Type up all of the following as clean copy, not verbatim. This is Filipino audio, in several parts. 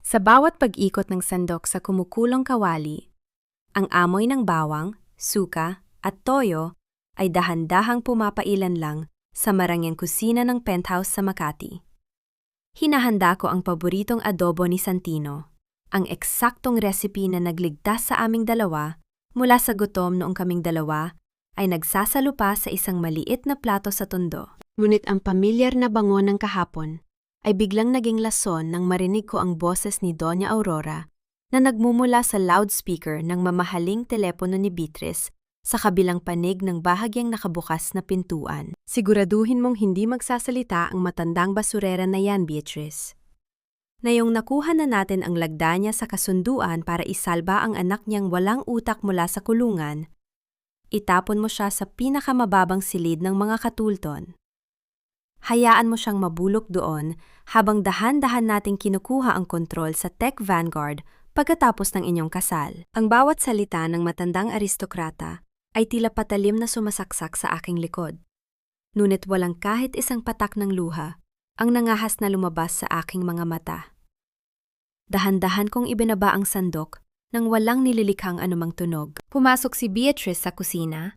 Sa bawat pag-ikot ng sandok sa kumukulong kawali, ang amoy ng bawang, suka, at toyo ay dahan-dahang pumapailan lang sa marangyang kusina ng penthouse sa Makati. Hinahanda ko ang paboritong adobo ni Santino, ang eksaktong recipe na nagligtas sa aming dalawa mula sa gutom noong kaming dalawa ay nagsasalupa sa isang maliit na plato sa tondo. Ngunit ang pamilyar na bango ng kahapon ay biglang naging lason nang marinig ko ang boses ni Doña Aurora na nagmumula sa loudspeaker ng mamahaling telepono ni Beatrice sa kabilang panig ng bahagyang nakabukas na pintuan. Siguraduhin mong hindi magsasalita ang matandang basurera na yan, Beatrice. Ngayong nakuha na natin ang lagda niya sa kasunduan para isalba ang anak niyang walang utak mula sa kulungan, itapon mo siya sa pinakamababang silid ng mga katulton. Hayaan mo siyang mabulok doon habang dahan-dahan nating kinukuha ang kontrol sa Tech Vanguard pagkatapos ng inyong kasal. Ang bawat salita ng matandang aristokrata ay tila patalim na sumasaksak sa aking likod. Ngunit walang kahit isang patak ng luha ang nangahas na lumabas sa aking mga mata. Dahan-dahan kong ibinaba ang sandok nang walang nililikhang anumang tunog. Pumasok si Beatrice sa kusina.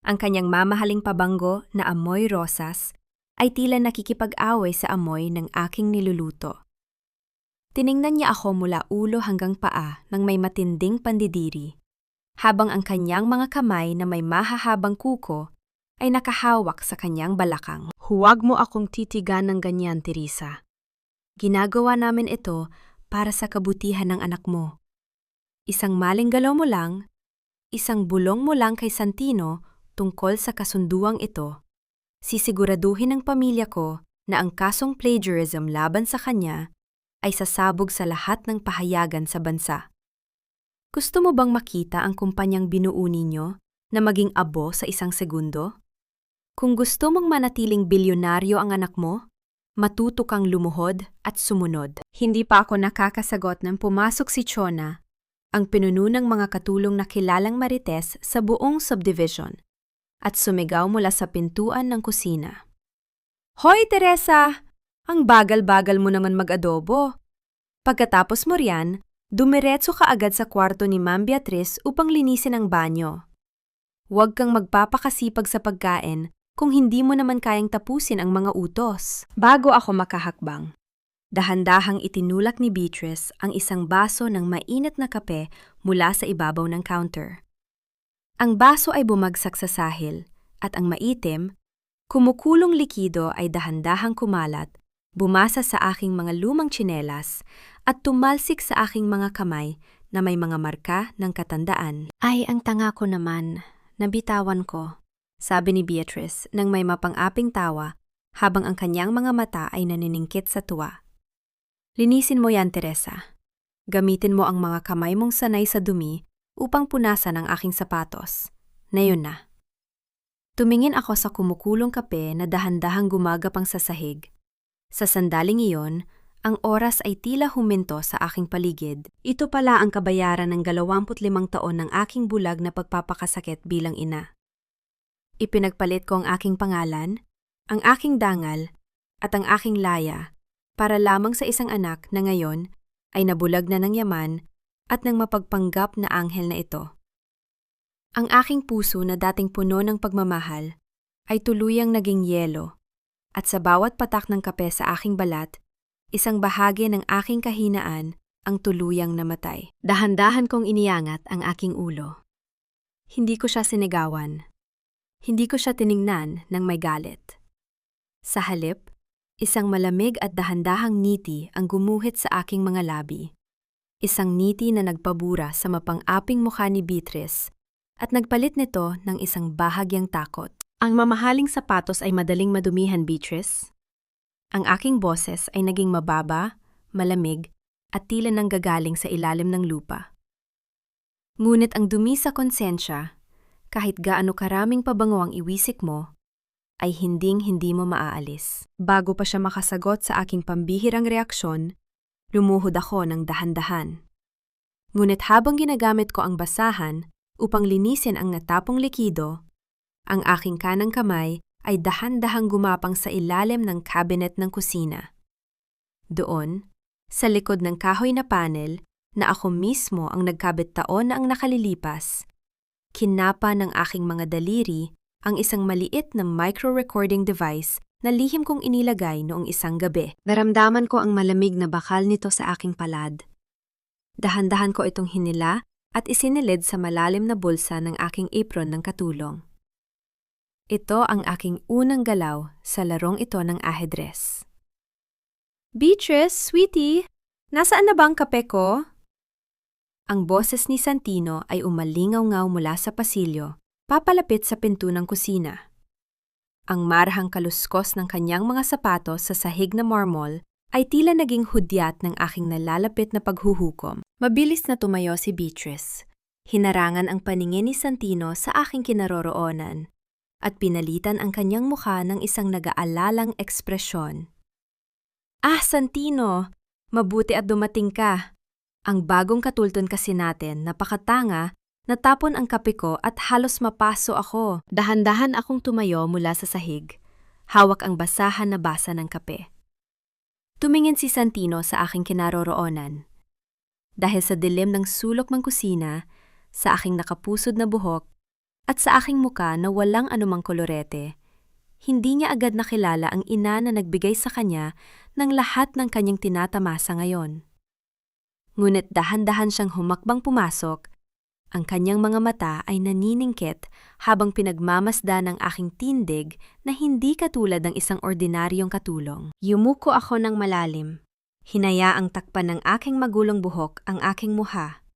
Ang kanyang mamahaling pabango na amoy rosas ay tila nakikipag-away sa amoy ng aking niluluto. Tiningnan niya ako mula ulo hanggang paa nang may matinding pandidiri, habang ang kanyang mga kamay na may mahahabang kuko ay nakahawak sa kanyang balakang. Huwag mo akong titigan ng ganyan, Teresa. Ginagawa namin ito para sa kabutihan ng anak mo. Isang maling galaw mo lang, isang bulong mo lang kay Santino tungkol sa kasunduang ito, sisiguraduhin ng pamilya ko na ang kasong plagiarism laban sa kanya ay sasabog sa lahat ng pahayagan sa bansa. Gusto mo bang makita ang kumpanyang binuo ninyo na maging abo sa isang segundo? Kung gusto mong manatiling bilyonaryo ang anak mo, matuto kang lumuhod at sumunod. Hindi pa ako nakakasagot nang pumasok si Chona, ang pinuno ng mga katulong na kilalang marites sa buong subdivision, at sumigaw mula sa pintuan ng kusina. Hoy, Teresa! Ang bagal-bagal mo naman mag-adobo. Pagkatapos mo riyan, dumiretso ka agad sa kwarto ni Ma'am Beatrice upang linisin ang banyo. Huwag kang magpapakasipag sa pagkain kung hindi mo naman kayang tapusin ang mga utos. Bago ako makahakbang, dahan-dahang itinulak ni Beatrice ang isang baso ng mainit na kape mula sa ibabaw ng counter. Ang baso ay bumagsak sa sahil at ang maitim, kumukulong likido ay dahan-dahang kumalat, bumasa sa aking mga lumang tsinelas at tumalsik sa aking mga kamay na may mga marka ng katandaan. Ay, ang tanga ko naman, nabitawan ko, sabi ni Beatrice nang may mapang-aping tawa habang ang kanyang mga mata ay naniningkit sa tuwa. Linisin mo yan, Teresa. Gamitin mo ang mga kamay mong sanay sa dumi upang punasan ang aking sapatos. Nayon na. Tumingin ako sa kumukulong kape na dahan-dahang gumagapang sa sahig. Sa sandaling iyon, ang oras ay tila huminto sa aking paligid. Ito pala ang kabayaran ng 25 taon ng aking bulag na pagpapakasakit bilang ina. Ipinagpalit ko ang aking pangalan, ang aking dangal, at ang aking laya para lamang sa isang anak na ngayon ay nabulag na ng yaman at ng mapagpanggap na anghel na ito. Ang aking puso na dating puno ng pagmamahal ay tuluyang naging yelo, at sa bawat patak ng kape sa aking balat, isang bahagi ng aking kahinaan ang tuluyang namatay. Dahan-dahan kong iniangat ang aking ulo. Hindi ko siya sinigawan. Hindi ko siya tiningnan ng may galit. Sa halip, isang malamig at dahan-dahang ngiti ang gumuhit sa aking mga labi. Isang ngiti na nagpabura sa mapang-aping mukha ni Beatrice at nagpalit nito ng isang bahagyang takot. Ang mamahaling sapatos ay madaling madumihan, Beatrice. Ang aking boses ay naging mababa, malamig, at tila nanggagaling sa ilalim ng lupa. Ngunit ang dumi sa konsensya, kahit gaano karaming pabango ang iwisik mo, ay hinding-hindi mo maaalis. Bago pa siya makasagot sa aking pambihirang reaksyon, lumuhod ako ng dahan-dahan. Ngunit habang ginagamit ko ang basahan upang linisin ang natapong likido, ang aking kanang kamay ay dahan-dahang gumapang sa ilalim ng cabinet ng kusina. Doon, Sa likod ng kahoy na panel, na ako mismo ang nagkabit taon na ang nakalilipas, kinapa ng aking mga daliri ang isang maliit na micro-recording device na lihim kong inilagay noong isang gabi. Naramdaman ko ang malamig na bakal nito sa aking palad. Dahan-dahan ko itong hinila at isinilid sa malalim na bulsa ng aking apron ng katulong. Ito ang aking unang galaw sa larong ito ng ahedres. Beatrice, sweetie, nasaan na ba ang kape ko? Ang boses ni Santino ay umalingaw-ngaw mula sa pasilyo, papalapit sa pinto ng kusina. Ang marahang kaluskos ng kanyang mga sapatos sa sahig na marmol ay tila naging hudyat ng aking nalalapit na paghuhukom. Mabilis na tumayo si Beatrice. Hinarangan ang paningin ni Santino sa aking kinaroroonan at pinalitan ang kanyang mukha ng isang nag-aalalang ekspresyon. Ah, Santino! Mabuti at dumating ka. Ang bagong katulton kasi natin, napakatanga, natapon ang kape ko at halos mapaso ako. Dahan-dahan akong tumayo mula sa sahig. Hawak ang basahan na basa ng kape. Tumingin si Santino sa aking kinaroroonan. Dahil sa dilim ng sulok ng kusina, sa aking nakapusod na buhok, at sa aking muka na walang anumang kolorete, hindi niya agad nakilala ang ina na nagbigay sa kanya ng lahat ng kanyang tinatamasa ngayon. Ngunit dahan-dahan siyang humakbang pumasok, ang kanyang mga mata ay naniningkit habang pinagmamasdan ng aking tindig na hindi katulad ng isang ordinaryong katulong. Yumuko ako ng malalim. Hinayaang takpan ng aking magulong buhok ang aking muha,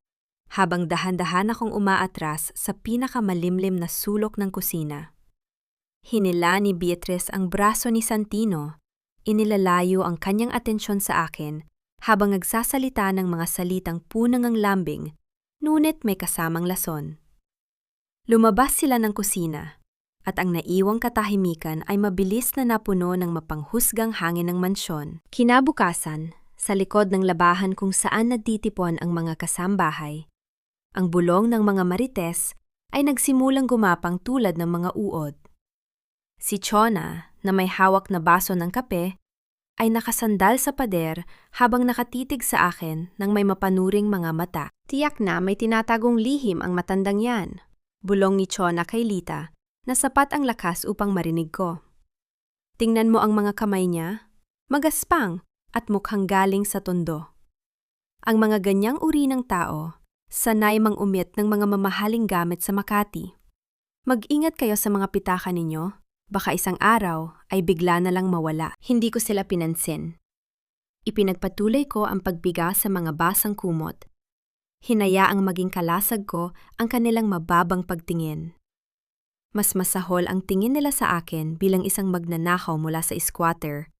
habang dahan-dahan akong umaatras sa pinakamalimlim na sulok ng kusina. Hinila ni Beatrice ang braso ni Santino, inilalayo ang kanyang atensyon sa akin habang nagsasalita ng mga salitang punang ang lambing, ngunit may kasamang lason. Lumabas sila ng kusina, at ang naiwang katahimikan ay mabilis na napuno ng mapanghusgang hangin ng mansyon. Kinabukasan, sa likod ng labahan kung saan nagtitipon ang mga kasambahay, ang bulong ng mga marites ay nagsimulang gumapang tulad ng mga uod. Si Chona, na may hawak na baso ng kape, ay nakasandal sa pader habang nakatitig sa akin ng may mapanuring mga mata. Tiyak na may tinatagong lihim ang matandang yan. Bulong ni Chona kay Lita na sapat ang lakas upang marinig ko. Tingnan mo ang mga kamay niya, magaspang at mukhang galing sa tondo. Ang mga ganyang uri ng tao, sanay mang-umit ng mga mamahaling gamit sa Makati. Mag-ingat kayo sa mga pitaka ninyo. Baka isang araw ay bigla na lang mawala. Hindi ko sila pinansin. Ipinagpatuloy ko ang pagbiga sa mga basang kumot. Hinayaang maging kalasag ko ang kanilang mababang pagtingin. Mas masahol ang tingin nila sa akin bilang isang magnanakaw mula sa squatter.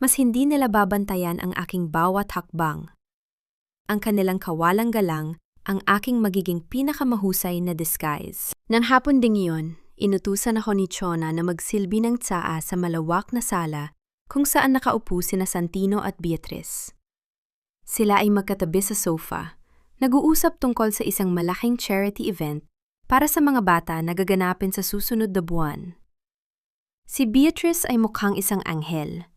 Mas hindi nila babantayan ang aking bawat hakbang. Ang kanilang kawalang galang ang aking magiging pinakamahusay na disguise. Nang hapon ding iyon, inutusan ako ni Chona na magsilbi ng tsaa sa malawak na sala kung saan nakaupo sina Santino at Beatrice. Sila ay magkatabi sa sofa, nag-uusap tungkol sa isang malaking charity event para sa mga bata na gaganapin sa susunod na buwan. Si Beatrice ay mukhang isang anghel.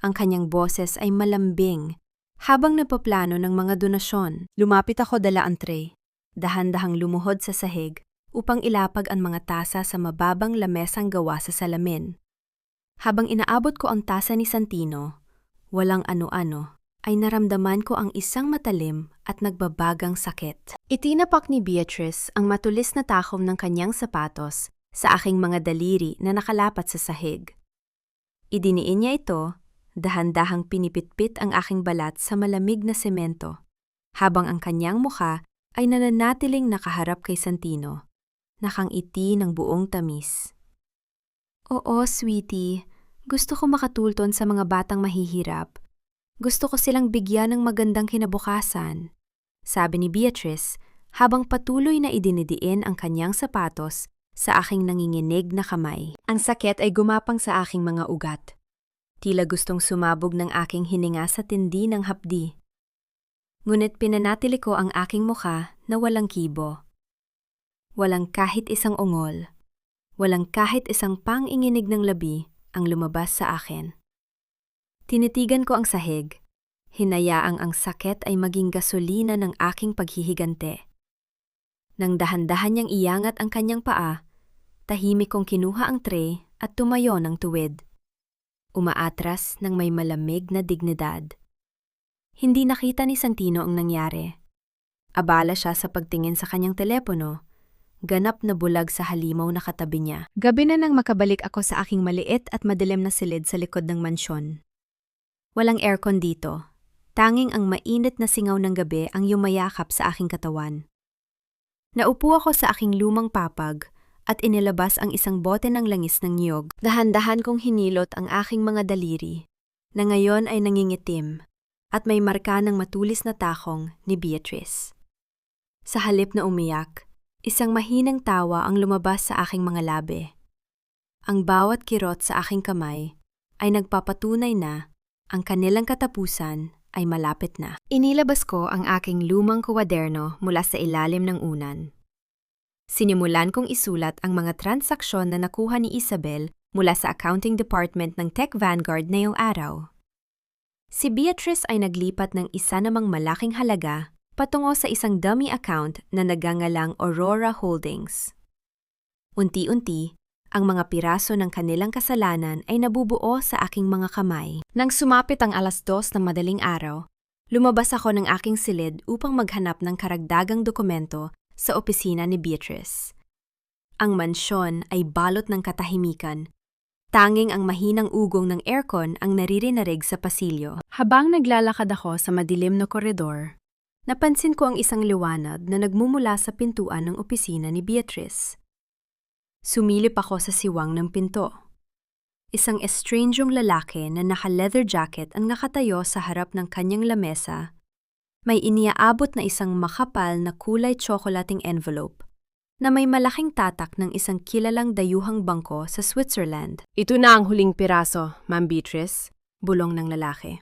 Ang kanyang boses ay malambing habang napaplano ng mga donasyon. Lumapit ako dala ang tray, dahan-dahang lumuhod sa sahig upang ilapag ang mga tasa sa mababang lamesang gawa sa salamin. Habang inaabot ko ang tasa ni Santino, walang ano-ano, ay naramdaman ko ang isang matalim at nagbabagang sakit. Itinapak ni Beatrice ang matulis na takom ng kanyang sapatos sa aking mga daliri na nakalapat sa sahig. Idiniin niya ito, dahan-dahang pinipitpit ang aking balat sa malamig na semento, habang ang kanyang mukha ay nananatiling nakaharap kay Santino, nakangiti ng buong tamis. Oo, sweetie, gusto ko makatulton sa mga batang mahihirap. Gusto ko silang bigyan ng magandang kinabukasan, sabi ni Beatrice habang patuloy na idinidiin ang kanyang sapatos sa aking nanginginig na kamay. Ang sakit ay gumapang sa aking mga ugat. Tila gustong sumabog ng aking hininga sa tindi ng hapdi. Ngunit pinanatili ko ang aking mukha na walang kibo. Walang kahit isang ungol, walang kahit isang panginginig ng labi ang lumabas sa akin. Tinitigan ko ang sahig, Hinayaang ang sakit ay maging gasolina ng aking paghihigante. Nang dahan-dahan niyang iyangat ang kanyang paa, tahimik kong kinuha ang tray at tumayo ng tuwid. Umaatras ng may malamig na dignidad. Hindi nakita ni Santino ang nangyari. Abala siya sa pagtingin sa kanyang telepono, ganap na bulag sa halimaw na katabi niya. Gabi na nang makabalik ako sa aking maliit at madilim na silid sa likod ng mansyon. Walang aircon dito. Tanging ang mainit na singaw ng gabi ang yumayakap sa aking katawan. Naupo ako sa aking lumang papag at inilabas ang isang bote ng langis ng niyog. Dahan-dahan kong hinilot ang aking mga daliri, na ngayon ay nangingitim, at may marka ng matulis na takong ni Beatrice. Sa halip na umiyak, isang mahinang tawa ang lumabas sa aking mga labi. Ang bawat kirot sa aking kamay ay nagpapatunay na ang kanilang katapusan ay malapit na. Inilabas ko ang aking lumang kwaderno mula sa ilalim ng unan. Sinimulan kong isulat ang mga transaksyon na nakuha ni Isabel mula sa accounting department ng Tech Vanguard ngayong araw. Si Beatrice ay naglipat ng isa namang malaking halaga patungo sa isang dummy account na nagangalang Aurora Holdings. Unti-unti, ang mga piraso ng kanilang kasalanan ay nabubuo sa aking mga kamay. Nang sumapit ang 2:00 ng madaling araw, lumabas ako ng aking silid upang maghanap ng karagdagang dokumento sa opisina ni Beatrice. Ang mansyon ay balot ng katahimikan. Tanging ang mahinang ugong ng aircon ang naririnig sa pasilyo. Habang naglalakad ako sa madilim na koridor, napansin ko ang isang liwanag na nagmumula sa pintuan ng opisina ni Beatrice. Sumilip ako sa siwang ng pinto. Isang estrangyong lalaki na naka-leather jacket ang nakatayo sa harap ng kanyang lamesa. May iniaabot na isang makapal na kulay tsokolating envelope na may malaking tatak ng isang kilalang dayuhang bangko sa Switzerland. Ito na ang huling piraso, Ma'am Beatrice, bulong ng lalaki.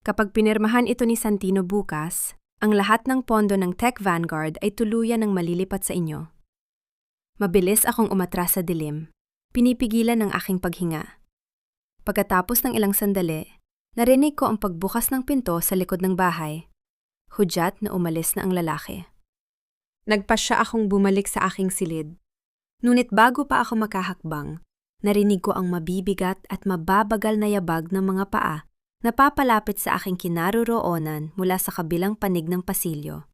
Kapag pinirmahan ito ni Santino bukas, ang lahat ng pondo ng Tech Vanguard ay tuluyan ng malilipat sa inyo. Mabilis akong umatras sa dilim, pinipigilan ng aking paghinga. Pagkatapos ng ilang sandali, narinig ko ang pagbukas ng pinto sa likod ng bahay. Hudyat na umalis na ang lalaki. Nagpasya akong bumalik sa aking silid. Ngunit bago pa ako makahakbang, narinig ko ang mabibigat at mababagal na yabag ng mga paa na papalapit sa aking kinaroroonan mula sa kabilang panig ng pasilyo.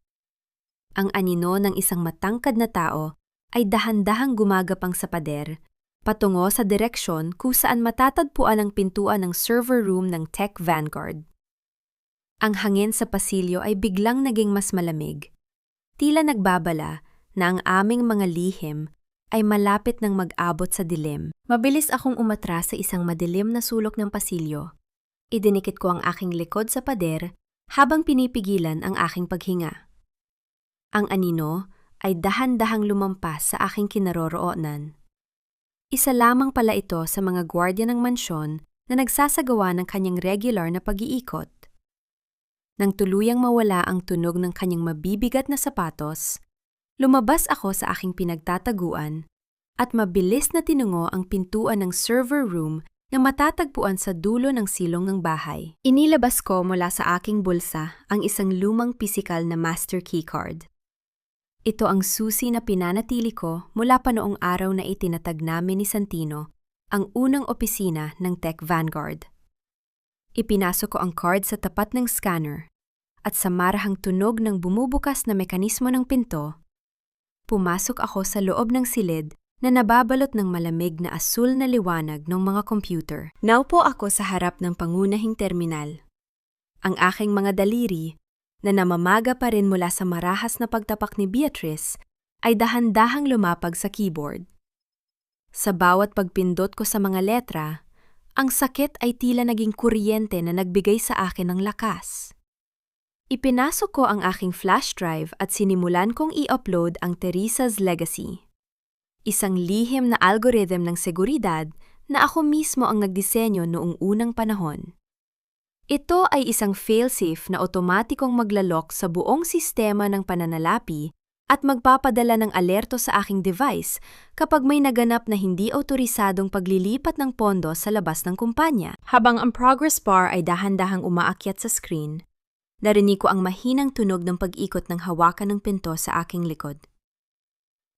Ang anino ng isang matangkad na tao ay dahan-dahang gumagapang sa pader, patungo sa direksyon kung saan matatagpuan ang pintuan ng server room ng Tech Vanguard. Ang hangin sa pasilyo ay biglang naging mas malamig. Tila nagbabala na ang aming mga lihim ay malapit ng mag-abot sa dilim. Mabilis akong umatras sa isang madilim na sulok ng pasilyo. Idinikit ko ang aking likod sa pader habang pinipigilan ang aking paghinga. Ang anino ay dahan-dahang lumampas sa aking kinaroroonan. Isa lamang pala ito sa mga gwardiya ng mansyon na nagsasagawa ng kanyang regular na pag-iikot. Nang tuluyang mawala ang tunog ng kanyang mabibigat na sapatos, lumabas ako sa aking pinagtataguan at mabilis na tinungo ang pintuan ng server room na matatagpuan sa dulo ng silong ng bahay. Inilabas ko mula sa aking bulsa ang isang lumang pisikal na master keycard. Ito ang susi na pinanatili ko mula pa noong araw na itinatag namin ni Santino ang unang opisina ng Tech Vanguard. Ipinasok ko ang card sa tapat ng scanner at sa marahang tunog ng bumubukas na mekanismo ng pinto, pumasok ako sa loob ng silid na nababalot ng malamig na asul na liwanag ng mga computer. Naupo ako sa harap ng pangunahing terminal. Ang aking mga daliri, na namamaga pa rin mula sa marahas na pagtapak ni Beatrice, ay dahan-dahang lumapag sa keyboard. Sa bawat pagpindot ko sa mga letra, ang sakit ay tila naging kuryente na nagbigay sa akin ng lakas. Ipinasok ko ang aking flash drive at sinimulan kong i-upload ang Teresa's Legacy. Isang lihim na algorithm ng seguridad na ako mismo ang nagdisenyo noong unang panahon. Ito ay isang failsafe na otomatikong maglalok sa buong sistema ng pananalapi at magpapadala ng alerto sa aking device kapag may naganap na hindi autorisadong paglilipat ng pondo sa labas ng kumpanya. Habang ang progress bar ay dahan-dahang umaakyat sa screen, narinig ko ang mahinang tunog ng pag-ikot ng hawakan ng pinto sa aking likod.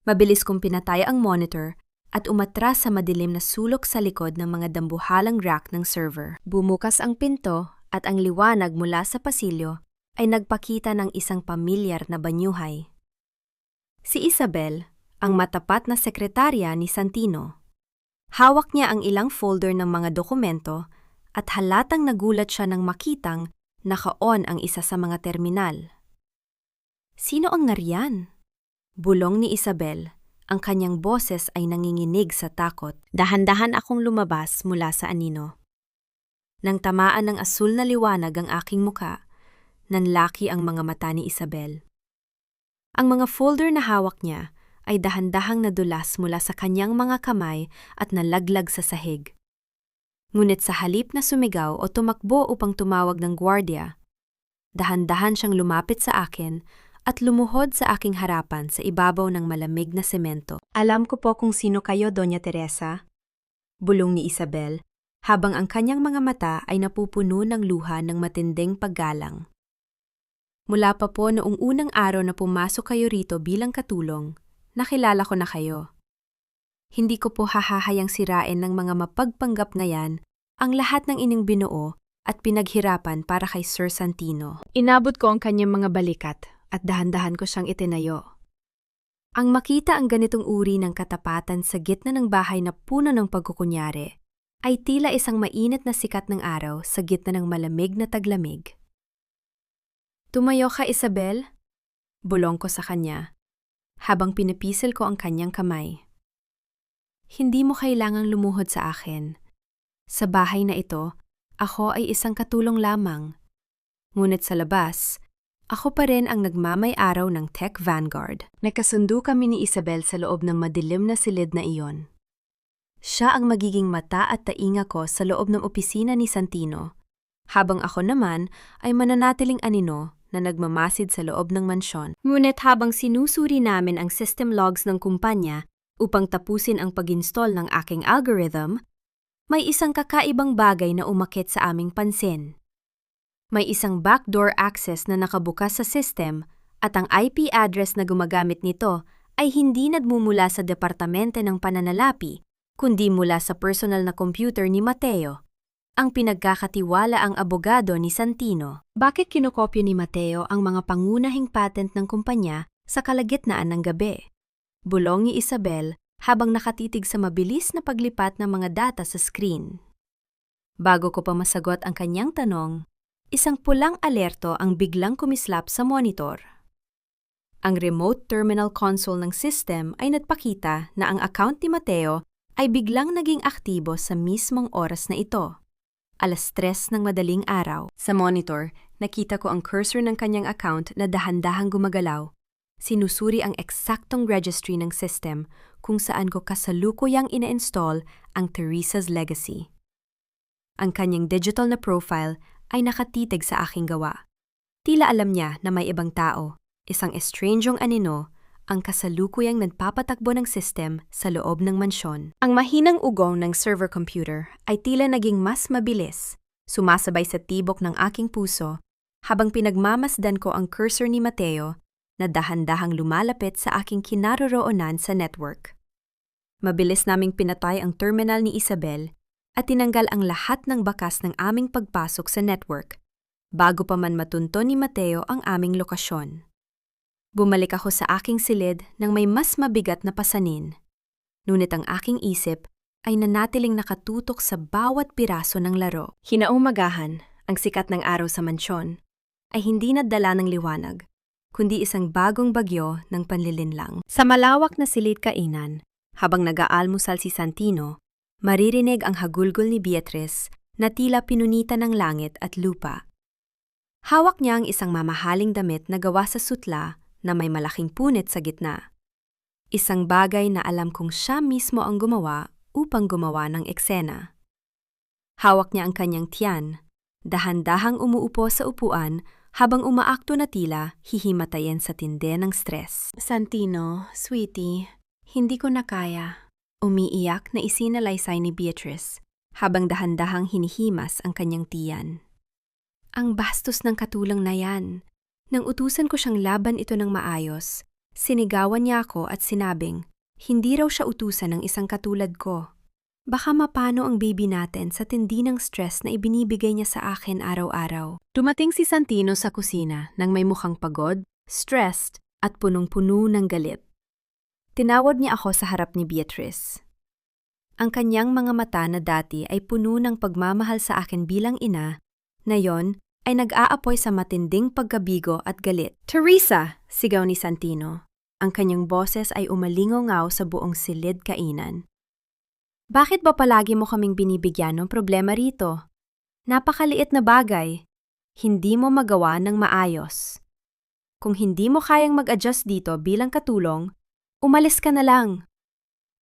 Mabilis kong pinatay ang monitor at umatras sa madilim na sulok sa likod ng mga dambuhalang rack ng server. Bumukas ang pinto at ang liwanag mula sa pasilyo ay nagpakita ng isang pamilyar na banyuhay. Si Isabel, ang matapat na sekretarya ni Santino. Hawak niya ang ilang folder ng mga dokumento at halatang nagulat siya nang makitang naka-on ang isa sa mga terminal. Sino ang nariyan? Bulong ni Isabel. Ang kanyang boses ay nanginginig sa takot. Dahan-dahan akong lumabas mula sa anino. Nang tamaan ng asul na liwanag ang aking muka, nanlaki ang mga mata ni Isabel. Ang mga folder na hawak niya ay dahan-dahang nadulas mula sa kanyang mga kamay at nalaglag sa sahig. Ngunit sa halip na sumigaw o tumakbo upang tumawag ng gwardiya, dahan-dahan siyang lumapit sa akin at lumuhod sa aking harapan sa ibabaw ng malamig na semento. Alam ko po kung sino kayo, Doña Teresa, bulong ni Isabel, habang ang kanyang mga mata ay napupuno ng luha ng matinding paggalang. Mula pa po noong unang araw na pumasok kayo rito bilang katulong, nakilala ko na kayo. Hindi ko po hahahayang sirain ng mga mapagpanggap na yan ang lahat ng inyong binuo at pinaghirapan para kay Sir Santino. Inabot ko ang kanyang mga balikat at dahan-dahan ko siyang itinayo. Ang makita ang ganitong uri ng katapatan sa gitna ng bahay na puno ng pagkukunyari ay tila isang mainit na sikat ng araw sa gitna ng malamig na taglamig. Tumayo ka, Isabel? Bulong ko sa kanya, habang pinipisil ko ang kanyang kamay. Hindi mo kailangang lumuhod sa akin. Sa bahay na ito, ako ay isang katulong lamang. Ngunit sa labas, ako pa rin ang nagmamay-araw ng Tech Vanguard. Nakasundo kami ni Isabel sa loob ng madilim na silid na iyon. Siya ang magiging mata at tainga ko sa loob ng opisina ni Santino, habang ako naman ay mananatiling anino na nagmamasid sa loob ng mansyon. Ngunit habang sinusuri namin ang system logs ng kumpanya upang tapusin ang pag-install ng aking algorithm, may isang kakaibang bagay na umakit sa aming pansin. May isang backdoor access na nakabukas sa system at ang IP address na gumagamit nito ay hindi nagmumula sa departamente ng pananalapi, kundi mula sa personal na computer ni Mateo, ang pinagkakatiwala ang abogado ni Santino. Bakit kinokopya ni Mateo ang mga pangunahing patent ng kumpanya sa kalagitnaan ng gabi? Bulong ni Isabel habang nakatitig sa mabilis na paglipat ng mga data sa screen. Bago ko pa masagot ang kanyang tanong, isang pulang alerto ang biglang kumislap sa monitor. Ang remote terminal console ng system ay nagpakita na ang account ni Mateo ay biglang naging aktibo sa mismong oras na ito. 3:00 ng madaling araw. Sa monitor, nakita ko ang cursor ng kanyang account na dahan-dahang gumagalaw. Sinusuri ang eksaktong registry ng system kung saan ko kasalukuyang ina-install ang Teresa's Legacy. Ang kanyang digital na profile ay nakatitig sa aking gawa. Tila alam niya na may ibang tao, isang estrangyong anino, ang kasalukuyang nagpapatakbo ng system sa loob ng mansyon. Ang mahinang ugong ng server computer ay tila naging mas mabilis, sumasabay sa tibok ng aking puso habang pinagmamasdan ko ang cursor ni Mateo na dahan-dahang lumalapit sa aking kinaroroonan sa network. Mabilis naming pinatay ang terminal ni Isabel at tinanggal ang lahat ng bakas ng aming pagpasok sa network bago pa man matunto ni Mateo ang aming lokasyon. Bumalik ako sa aking silid nang may mas mabigat na pasanin. Ngunit ang aking isip ay nanatiling nakatutok sa bawat piraso ng laro. Kinaumagahan, ang sikat ng araw sa mansyon ay hindi nadala ng liwanag, kundi isang bagong bagyo ng panlilinlang. Sa malawak na silid kainan, habang nag-aalmusal si Santino, maririnig ang hagulgol ni Beatrice na tila pinunita ng langit at lupa. Hawak niya ang isang mamahaling damit na gawa sa sutla na may malaking punit sa gitna. Isang bagay na alam kong siya mismo ang gumawa upang gumawa ng eksena. Hawak niya ang kanyang tiyan, dahan-dahang umuupo sa upuan habang umaakto na tila hihimatayin sa tindi ng stress. Santino, sweetie, hindi ko na kaya. Umiiyak na isinalaysay ni Beatrice habang dahan-dahang hinihimas ang kanyang tiyan. Ang bastos ng katulang na yan. Nang utusan ko siyang laban ito ng maayos, sinigawan niya ako at sinabing, hindi raw siya utusan ng isang katulad ko. Baka mapano ang baby natin sa tindi ng stress na ibinibigay niya sa akin araw-araw. Dumating si Santino sa kusina nang may mukhang pagod, stressed, At punong-puno ng galit. Tinawag niya ako sa harap ni Beatrice. Ang kanyang mga mata na dati ay puno ng pagmamahal sa akin bilang ina, ngayon ay nag-aapoy sa matinding pagkabigo at galit. "Teresa!" sigaw ni Santino. Ang kanyang boses ay umalingaw sa buong silid kainan. "Bakit ba palagi mo kaming binibigyan ng problema rito? Napakaliit na bagay. Hindi mo magawa ng maayos. Kung hindi mo kayang mag-adjust dito bilang katulong, umalis ka na lang.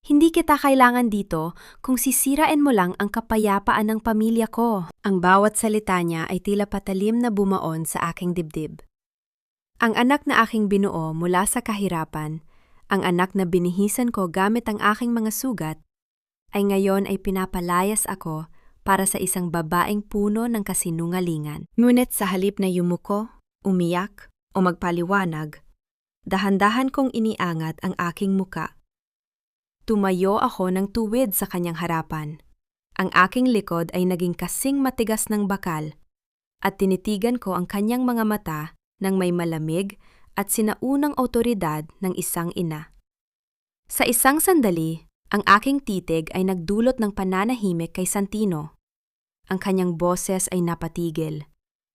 Hindi kita kailangan dito kung sisirain mo lang ang kapayapaan ng pamilya ko." Ang bawat salita niya ay tila patalim na bumaon sa aking dibdib. Ang anak na aking binuo mula sa kahirapan, ang anak na binihisan ko gamit ang aking mga sugat, ay ngayon ay pinapalayas ako para sa isang babaeng puno ng kasinungalingan. Ngunit sa halip na yumuko, umiyak, o magpaliwanag, dahan-dahan kong iniangat ang aking muka. Tumayo ako ng tuwid sa kanyang harapan. Ang aking likod ay naging kasing matigas ng bakal at tinitigan ko ang kanyang mga mata ng may malamig at sinaunang awtoridad ng isang ina. Sa isang sandali, ang aking titig ay nagdulot ng pananahimik kay Santino. Ang kanyang boses ay napatigil.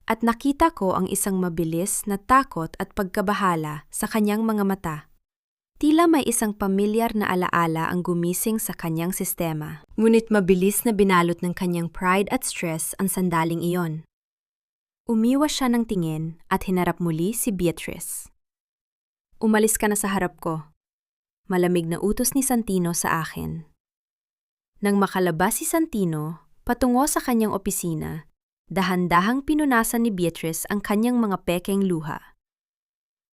At nakita ko ang isang mabilis na takot at pagkabahala sa kanyang mga mata. Tila may isang pamilyar na alaala ang gumising sa kanyang sistema. Ngunit mabilis na binalot ng kanyang pride at stress ang sandaling iyon. Umiwas siya ng tingin at hinarap muli si Beatrice. "Umalis ka na sa harap ko." Malamig na utos ni Santino sa akin. Nang makalabas si Santino, patungo sa kanyang opisina, dahan-dahang pinunasan ni Beatrice ang kanyang mga pekeng luha.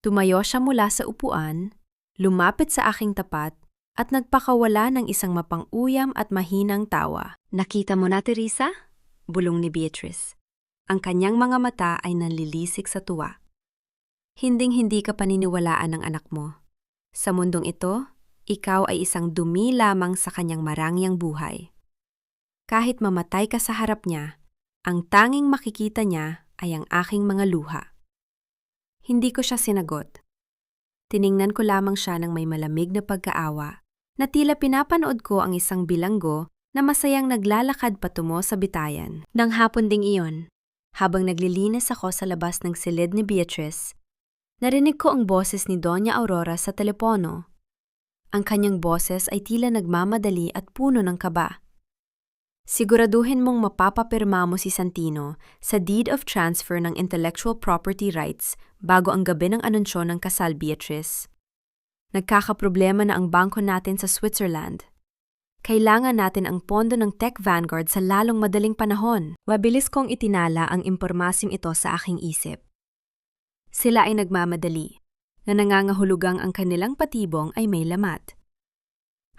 Tumayo siya mula sa upuan, lumapit sa aking tapat, at nagpakawala ng isang mapang-uyam at mahinang tawa. "Nakita mo na, Teresa?" bulong ni Beatrice. Ang kanyang mga mata ay nanlilisik sa tuwa. "Hinding-hindi ka paniniwalaan ng anak mo. Sa mundong ito, ikaw ay isang dumi lamang sa kanyang marangyang buhay. Kahit mamatay ka sa harap niya, ang tanging makikita niya ay ang aking mga luha." Hindi ko siya sinagot. Tiningnan ko lamang siya ng may malamig na pagkaawa, na tila pinapanood ko ang isang bilanggo na masayang naglalakad patungo sa bitayan. Nang hapon ding iyon, habang naglilinis ako sa labas ng silid ni Beatrice, narinig ko ang boses ni Doña Aurora sa telepono. Ang kanyang boses ay tila nagmamadali at puno ng kaba. "Siguraduhin mong mapapapirma mo si Santino sa deed of transfer ng intellectual property rights bago ang gabi ng anunsyo ng kasal, Beatrice. Nagkakaproblema na ang bangko natin sa Switzerland. Kailangan natin ang pondo ng Tech Vanguard sa lalong madaling panahon." Mabilis kong itinala ang impormasyong ito sa aking isip. Sila ay nagmamadali, na nangangahulugang ang kanilang patibong ay may lamat.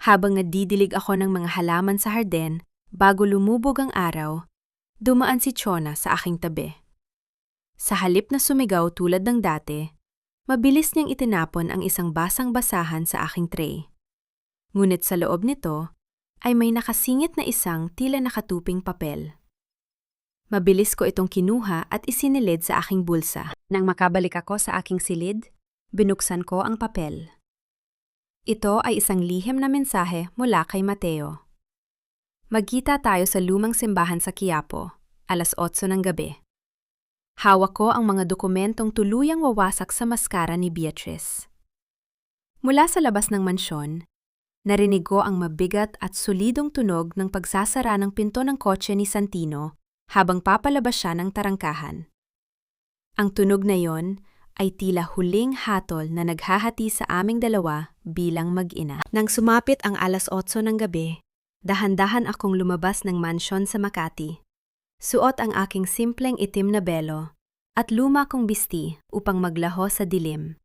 Habang nadidilig ako ng mga halaman sa harden, bago lumubog ang araw, dumaan si Chona sa aking tabi. Sa halip na sumigaw tulad ng dati, mabilis niyang itinapon ang isang basang-basahan sa aking tray. Ngunit sa loob nito ay may nakasingit na isang tila nakatuping papel. Mabilis ko itong kinuha at isinilid sa aking bulsa. Nang makabalik ako sa aking silid, binuksan ko ang papel. Ito ay isang lihim na mensahe mula kay Mateo. "Magkita tayo sa lumang simbahan sa Quiapo, 8:00 ng gabi." Hawak ko ang mga dokumentong tuluyang wawasak sa maskara ni Beatrice. Mula sa labas ng mansyon, narinig ko ang mabigat at solidong tunog ng pagsasara ng pinto ng kotse ni Santino habang papalabas siya ng tarangkahan. Ang tunog na yon ay tila huling hatol na naghahati sa aming dalawa bilang mag-ina. Nang sumapit ang 8:00 ng gabi, dahan-dahan akong lumabas ng mansyon sa Makati. Suot ang aking simpleng itim na belo, at luma kong bisti upang maglaho sa dilim.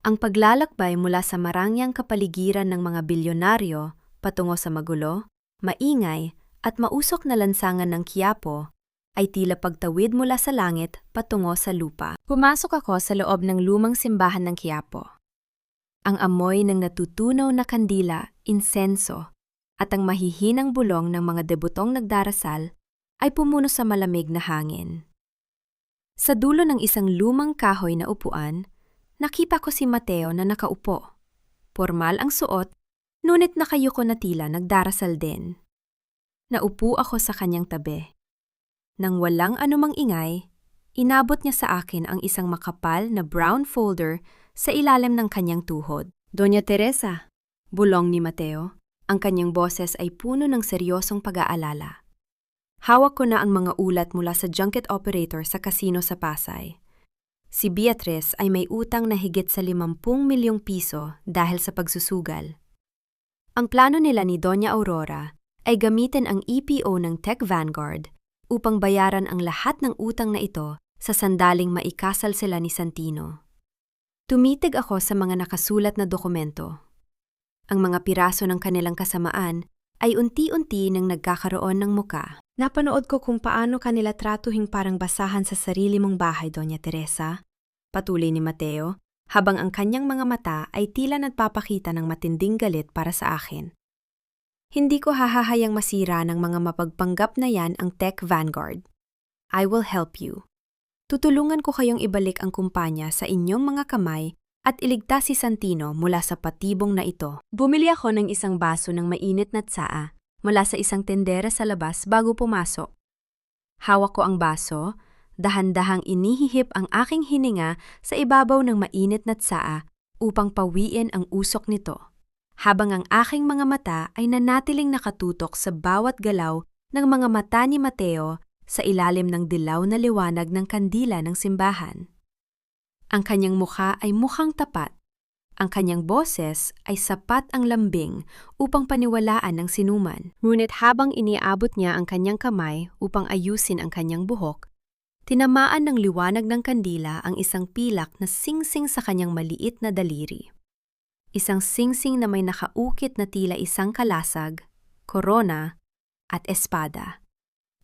Ang paglalakbay mula sa marangyang kapaligiran ng mga bilyonaryo patungo sa magulo, maingay at mausok na lansangan ng Quiapo ay tila pagtawid mula sa langit patungo sa lupa. Pumasok ako sa loob ng lumang simbahan ng Quiapo. Ang amoy ng natutunaw na kandila, insenso, at ang mahihinang bulong ng mga debutong nagdarasal ay pumuno sa malamig na hangin. Sa dulo ng isang lumang kahoy na upuan, nakita ko si Mateo na nakaupo. Pormal ang suot, ngunit nakayuko na tila nagdarasal din. Naupo ako sa kanyang tabi. Nang walang anumang ingay, inabot niya sa akin ang isang makapal na brown folder sa ilalim ng kanyang tuhod. Doña Teresa, bulong ni Mateo, ang kanyang boses ay puno ng seryosong pag-aalala. Hawak ko na ang mga ulat mula sa junket operator sa kasino sa Pasay. Si Beatrice ay may utang na higit sa 50 milyong piso dahil sa pagsusugal. Ang plano nila ni Doña Aurora ay gamitin ang EPO ng Tech Vanguard upang bayaran ang lahat ng utang na ito sa sandaling maikasal sila ni Santino. Tumitig ako sa mga nakasulat na dokumento. Ang mga piraso ng kanilang kasamaan ay unti-unti nang nagkakaroon ng muka. Napanood ko kung paano kanila tratuhing parang basahan sa sarili mong bahay, Doña Teresa. Patuloy ni Mateo, habang ang kanyang mga mata ay tila nagpapakita ng matinding galit para sa akin. Hindi ko hahahayang masira ng mga mapagpanggap na yan ang Tech Vanguard. I will help you. Tutulungan ko kayong ibalik ang kumpanya sa inyong mga kamay at iligtas si Santino mula sa patibong na ito. Bumili ako ng isang baso ng mainit na tsaa mula sa isang tendera sa labas bago pumasok. Hawak ko ang baso, dahan-dahang inihihip ang aking hininga sa ibabaw ng mainit na tsaa upang pawiin ang usok nito, habang ang aking mga mata ay nanatiling nakatutok sa bawat galaw ng mga mata ni Mateo sa ilalim ng dilaw na liwanag ng kandila ng simbahan. Ang kanyang mukha ay mukhang tapat. Ang kanyang boses ay sapat ang lambing upang paniwalaan ng sinuman. Ngunit habang iniabot niya ang kanyang kamay upang ayusin ang kanyang buhok, tinamaan ng liwanag ng kandila ang isang pilak na singsing sa kanyang maliit na daliri. Isang singsing na may nakaukit na tila isang kalasag, korona, at espada.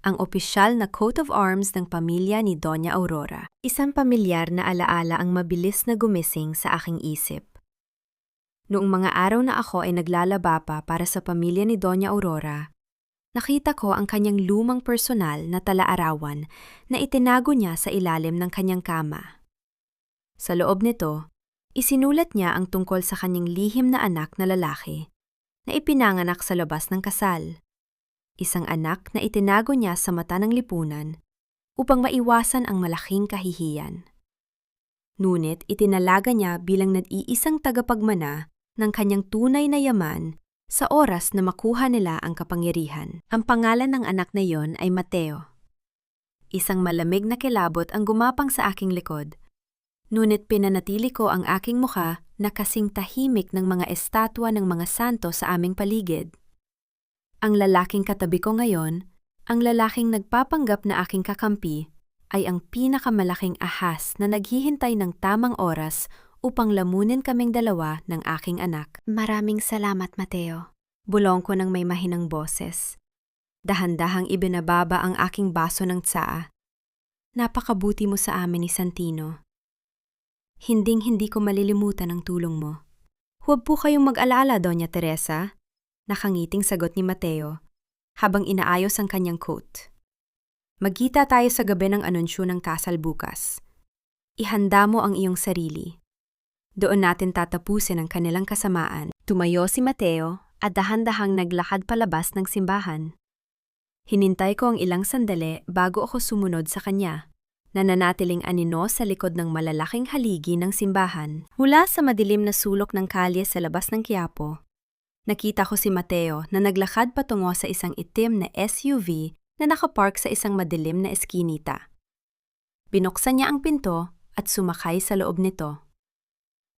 Ang opisyal na coat of arms ng pamilya ni Doña Aurora. Isang pamilyar na alaala ang mabilis na gumising sa aking isip. Noong mga araw na ako ay naglalaba pa para sa pamilya ni Doña Aurora, nakita ko ang kanyang lumang personal na tala-arawan na itinago niya sa ilalim ng kanyang kama. Sa loob nito, isinulat niya ang tungkol sa kanyang lihim na anak na lalaki na ipinanganak sa labas ng kasal. Isang anak na itinago niya sa mata ng lipunan upang maiwasan ang malaking kahihiyan. Ngunit itinalaga niya bilang nag-iisang tagapagmana ng kanyang tunay na yaman sa oras na makuha nila ang kapangyarihan. Ang pangalan ng anak na iyon ay Mateo. Isang malamig na kilabot ang gumapang sa aking likod, ngunit pinanatili ko ang aking mukha na kasing tahimik ng mga estatwa ng mga santo sa aming paligid. Ang lalaking katabi ko ngayon, ang lalaking nagpapanggap na aking kakampi, ay ang pinakamalaking ahas na naghihintay ng tamang oras upang lamunin kaming dalawa ng aking anak. Maraming salamat, Mateo. Bulong ko ng may mahinang boses. Dahan-dahang ibinababa ang aking baso ng tsaa. Napakabuti mo sa amin ni Santino. Hinding-hindi ko malilimutan ang tulong mo. Huwag po kayong mag-alala, Doña Teresa. Nakangiting sagot ni Mateo, habang inaayos ang kanyang coat. Magkita tayo sa gabi ng anunsyo ng kasal bukas. Ihanda mo ang iyong sarili. Doon natin tatapusin ang kanilang kasamaan. Tumayo si Mateo at dahan-dahang naglakad palabas ng simbahan. Hinintay ko ang ilang sandali bago ako sumunod sa kanya, na nanatiling anino sa likod ng malalaking haligi ng simbahan. Mula sa madilim na sulok ng kalye sa labas ng Quiapo, nakita ko si Mateo na naglakad patungo sa isang itim na SUV na nakapark sa isang madilim na eskinita. Binuksan niya ang pinto at sumakay sa loob nito.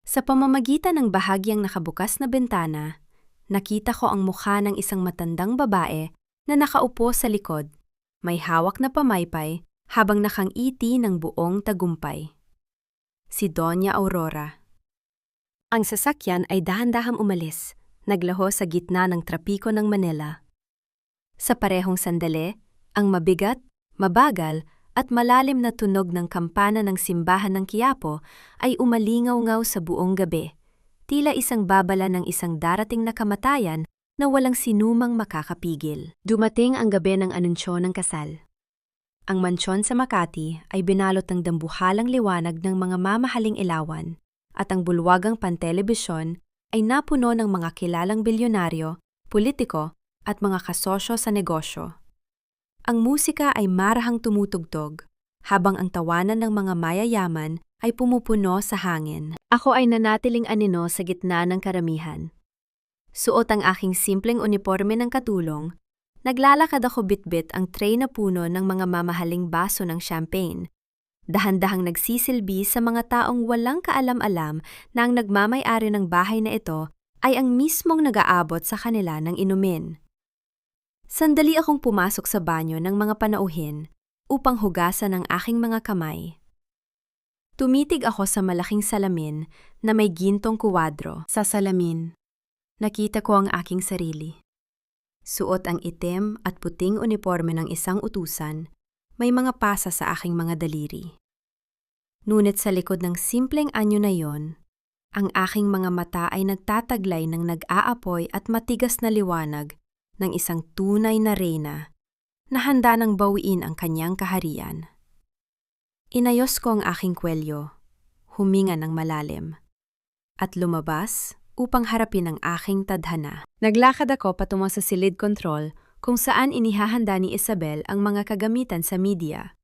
Sa pamamagitan ng bahagyang nakabukas na bintana, nakita ko ang mukha ng isang matandang babae na nakaupo sa likod, may hawak na pamaypay habang nakangiti ng buong tagumpay. Si Doña Aurora. Ang sasakyan ay dahan-dahang umalis, naglaho sa gitna ng trapiko ng Manila. Sa parehong sandali, ang mabigat, mabagal at malalim na tunog ng kampana ng simbahan ng Quiapo ay umalingaw-ngaw sa buong gabi, tila isang babala ng isang darating na kamatayan na walang sinumang makakapigil. Dumating ang gabi ng anunsyo ng kasal. Ang mansyon sa Makati ay binalot ng dambuhalang liwanag ng mga mamahaling ilawan at ang bulwagang pantelebisyon ay napuno ng mga kilalang bilyonaryo, politiko at mga kasosyo sa negosyo. Ang musika ay marahang tumutugtog, habang ang tawanan ng mga mayayaman ay pumupuno sa hangin. Ako ay nanatiling anino sa gitna ng karamihan. Suot ang aking simpleng uniforme ng katulong, naglalakad ako bitbit ang tray na puno ng mga mamahaling baso ng champagne. Dahan-dahang nagsisilbi sa mga taong walang kaalam-alam na ang nagmamay-ari ng bahay na ito ay ang mismong nag-aabot sa kanila ng inumin. Sandali akong pumasok sa banyo ng mga panauhin upang hugasan ang aking mga kamay. Tumitig ako sa malaking salamin na may gintong kuwadro. Sa salamin, nakita ko ang aking sarili. Suot ang itim at puting uniforme ng isang utusan, may mga pasa sa aking mga daliri. Ngunit sa likod ng simpleng anyo na yon, ang aking mga mata ay nagtataglay ng nag-aapoy at matigas na liwanag ng isang tunay na reyna na handa nang bawiin ang kanyang kaharian. Inayos ko ang aking kwelyo, huminga ng malalim, at lumabas upang harapin ang aking tadhana. Naglakad ako patungo sa silid control kung saan inihahanda ni Isabel ang mga kagamitan sa media.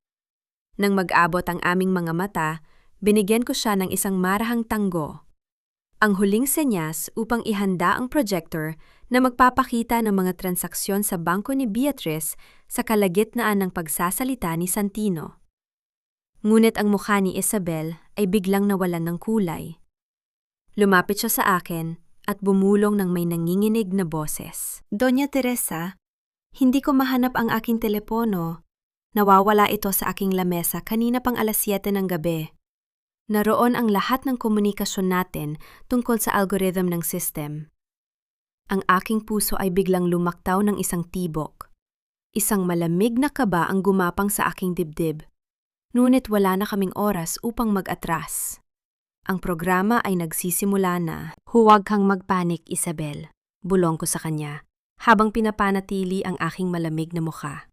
Nang mag-abot ang aming mga mata, binigyan ko siya ng isang marahang tanggo. Ang huling senyas upang ihanda ang projector na magpapakita ng mga transaksyon sa bangko ni Beatrice sa kalagitnaan ng pagsasalita ni Santino. Ngunit ang mukha ni Isabel ay biglang nawalan ng kulay. Lumapit siya sa akin at bumulong ng may nanginginig na boses. Doña Teresa, hindi ko mahanap ang aking telepono. Nawawala ito sa aking lamesa kanina pang 7:00 ng gabi. Naroon ang lahat ng komunikasyon natin tungkol sa algorithm ng system. Ang aking puso ay biglang lumaktaw ng isang tibok. Isang malamig na kaba ang gumapang sa aking dibdib. Ngunit wala na kaming oras upang mag-atras. Ang programa ay nagsisimula na. Huwag kang magpanik, Isabel. Bulong ko sa kanya, habang pinapanatili ang aking malamig na mukha.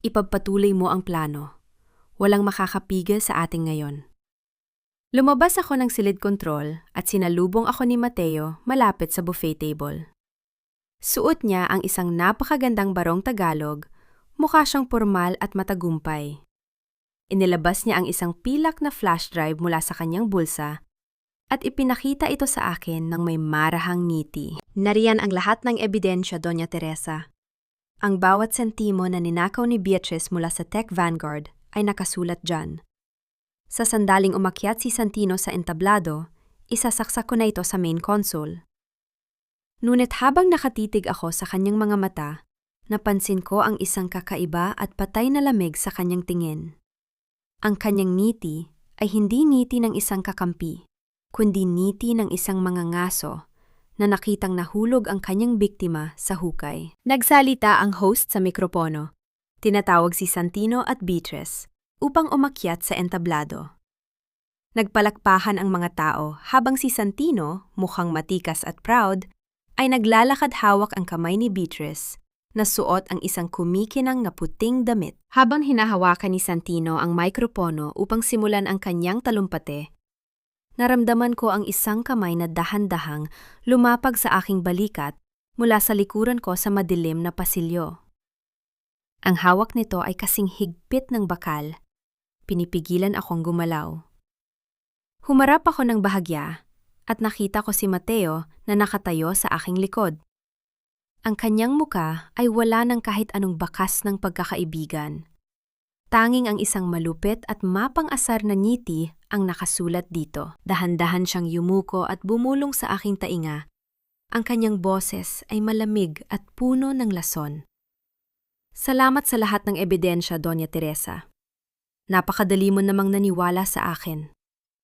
Ipagpatuloy mo ang plano. Walang makakapigil sa ating ngayon. Lumabas ako ng silid control at sinalubong ako ni Mateo malapit sa buffet table. Suot niya ang isang napakagandang barong Tagalog, mukha siyang pormal at matagumpay. Inilabas niya ang isang pilak na flash drive mula sa kanyang bulsa at ipinakita ito sa akin ng may marahang ngiti. Nariyan ang lahat ng ebidensya, Doña Teresa. Ang bawat sentimo na ninakaw ni Beatrice mula sa Tech Vanguard ay nakasulat dyan. Sa sandaling umakyat si Santino sa entablado, isasaksak ko na ito sa main console. Ngunit habang nakatitig ako sa kanyang mga mata, napansin ko ang isang kakaiba at patay na lamig sa kanyang tingin. Ang kanyang ngiti ay hindi ngiti ng isang kakampi, kundi ngiti ng isang mangangaso na nakitang nahulog ang kanyang biktima sa hukay. Nagsalita ang host sa mikropono. Tinatawag si Santino at Beatrice upang umakyat sa entablado. Nagpalakpahan ang mga tao habang si Santino, mukhang matikas at proud, ay naglalakad hawak ang kamay ni Beatrice na suot ang isang kumikinang na puting damit. Habang hinahawakan ni Santino ang mikropono upang simulan ang kanyang talumpate, naramdaman ko ang isang kamay na dahan-dahang lumapag sa aking balikat mula sa likuran ko sa madilim na pasilyo. Ang hawak nito ay kasing higpit ng bakal. Pinipigilan akong gumalaw. Humarap ako ng bahagya at nakita ko si Mateo na nakatayo sa aking likod. Ang kanyang muka ay wala ng kahit anong bakas ng pagkakaibigan. Tanging ang isang malupit at mapang-asar na ngiti ang nakasulat dito. Dahan-dahan siyang yumuko at bumulong sa aking tainga. Ang kanyang boses ay malamig at puno ng lason. Salamat sa lahat ng ebidensya, Doña Teresa. Napakadali mo namang naniwala sa akin.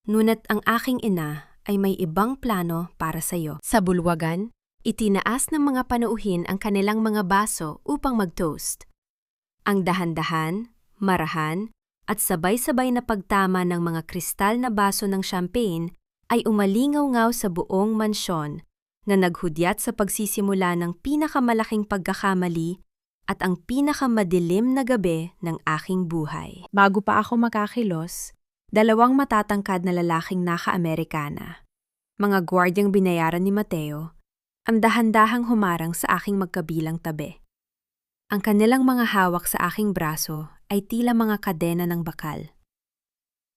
Ngunit ang aking ina ay may ibang plano para sa iyo. Sa bulwagan, itinaas ng mga panauhin ang kanilang mga baso upang mag-toast. Ang dahan-dahan, marahan, at sabay-sabay na pagtama ng mga kristal na baso ng champagne ay umalingaw-ngaw sa buong mansyon na naghudyat sa pagsisimula ng pinakamalaking pagkakamali at ang pinakamadilim na gabi ng aking buhay. Bago pa ako makakilos, 2 matatangkad na lalaking naka-Amerikana, mga gwardyang binayaran ni Mateo, ang dahan-dahang humarang sa aking magkabilang tabi. Ang kanilang mga hawak sa aking braso ay tila mga kadena ng bakal.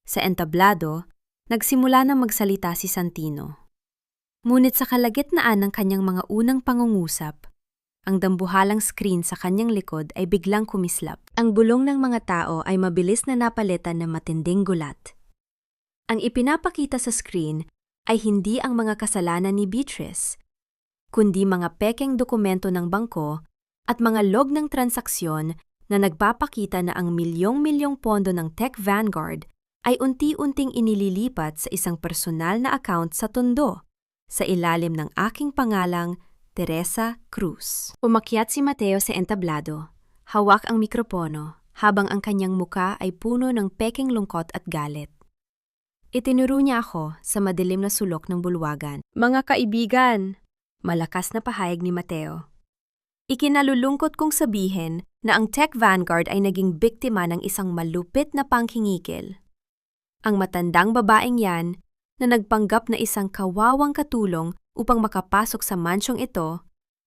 Sa entablado, nagsimula na magsalita si Santino. Ngunit sa kalagitnaan ng kanyang mga unang pangungusap, ang dambuhalang screen sa kanyang likod ay biglang kumislap. Ang bulong ng mga tao ay mabilis na napalitan ng matinding gulat. Ang ipinapakita sa screen ay hindi ang mga kasalanan ni Beatrice, kundi mga pekeng dokumento ng bangko at mga log ng transaksyon na nagpapakita na ang milyong-milyong pondo ng Tech Vanguard ay unti-unting inililipat sa isang personal na account sa Tondo, sa ilalim ng aking pangalang Teresa Cruz. Umakyat si Mateo sa entablado, hawak ang mikropono habang ang kanyang muka ay puno ng pekeng lungkot at galit. Itinuro niya ako sa madilim na sulok ng bulwagan. Mga kaibigan, malakas na pahayag ni Mateo. Ikinalulungkot kong sabihin na ang Tech Vanguard ay naging biktima ng isang malupit na pangkingikil. Ang matandang babaeng yan na nagpanggap na isang kawawang katulong upang makapasok sa mansyong ito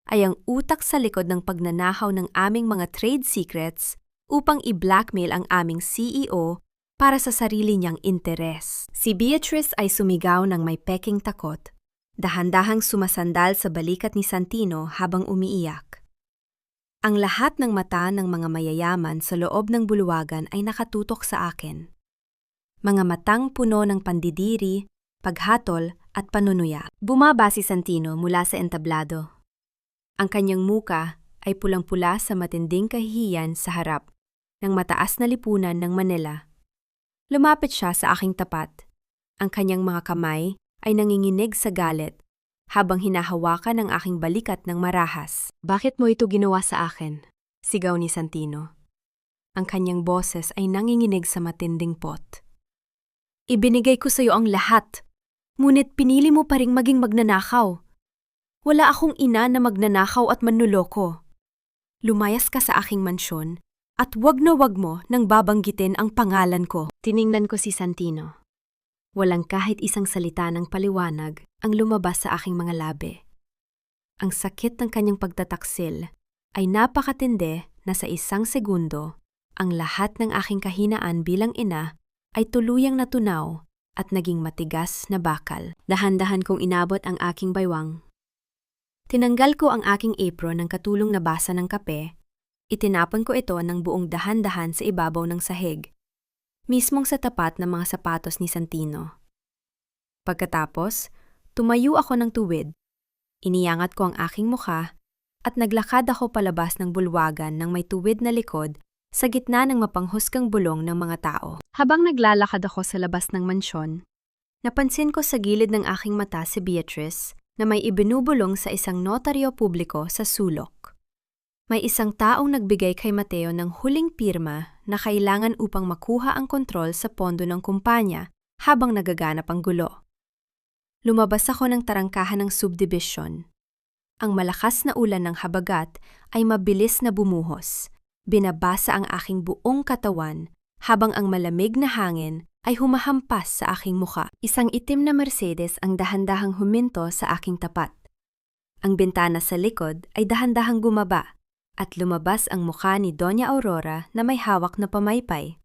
ay ang utak sa likod ng pagnanahaw ng aming mga trade secrets upang i-blackmail ang aming CEO para sa sarili niyang interes. Si Beatrice ay sumigaw ng may peking takot, dahan-dahang sumasandal sa balikat ni Santino habang umiiyak. Ang lahat ng mata ng mga mayayaman sa loob ng bulwagan ay nakatutok sa akin. Mga matang puno ng pandidiri, paghatol at panunuya. Bumaba si Santino mula sa entablado. Ang kanyang muka ay pulang-pula sa matinding kahihiyan sa harap ng mataas na lipunan ng Manila. Lumapit siya sa aking tapat. Ang kanyang mga kamay ay nanginginig sa galit habang hinahawakan ang aking balikat ng marahas. Bakit mo ito ginawa sa akin? Sigaw ni Santino. Ang kanyang boses ay nanginginig sa matinding pot. Ibinigay ko sa iyo ang lahat, ngunit pinili mo pa ring maging magnanakaw. Wala akong ina na magnanakaw at manluloko. Lumayas ka sa aking mansyon at wag na wag mo nang babanggitin ang pangalan ko. Tiningnan ko si Santino. Walang kahit isang salita ng paliwanag ang lumabas sa aking mga labi. Ang sakit ng kanyang pagtataksil ay napakatindi na sa isang segundo, ang lahat ng aking kahinaan bilang ina ay tuluyang natunaw at naging matigas na bakal. Dahan-dahan kong inabot ang aking baywang. Tinanggal ko ang aking apron ng katulong na basa ng kape, itinapon ko ito ng buong dahan-dahan sa ibabaw ng sahig, mismong sa tapat ng mga sapatos ni Santino. Pagkatapos, tumayo ako ng tuwid, iniangat ko ang aking mukha at naglakad ako palabas ng bulwagan ng may tuwid na likod sa gitna ng mapanghusgang bulong ng mga tao. Habang naglalakad ako sa labas ng mansyon, napansin ko sa gilid ng aking mata si Beatrice na may ibinubulong sa isang notaryo publiko sa sulok. May isang taong nagbigay kay Mateo ng huling pirma na kailangan upang makuha ang kontrol sa pondo ng kumpanya habang nagaganap ang gulo. Lumabas ako ng tarangkahan ng subdivision. Ang malakas na ulan ng habagat ay mabilis na bumuhos. Binabasa ang aking buong katawan habang ang malamig na hangin ay humahampas sa aking muka. Isang itim na Mercedes ang dahan-dahang huminto sa aking tapat. Ang bintana sa likod ay dahan-dahang bumaba at lumabas ang mukha ni Doña Aurora na may hawak na pamaypay.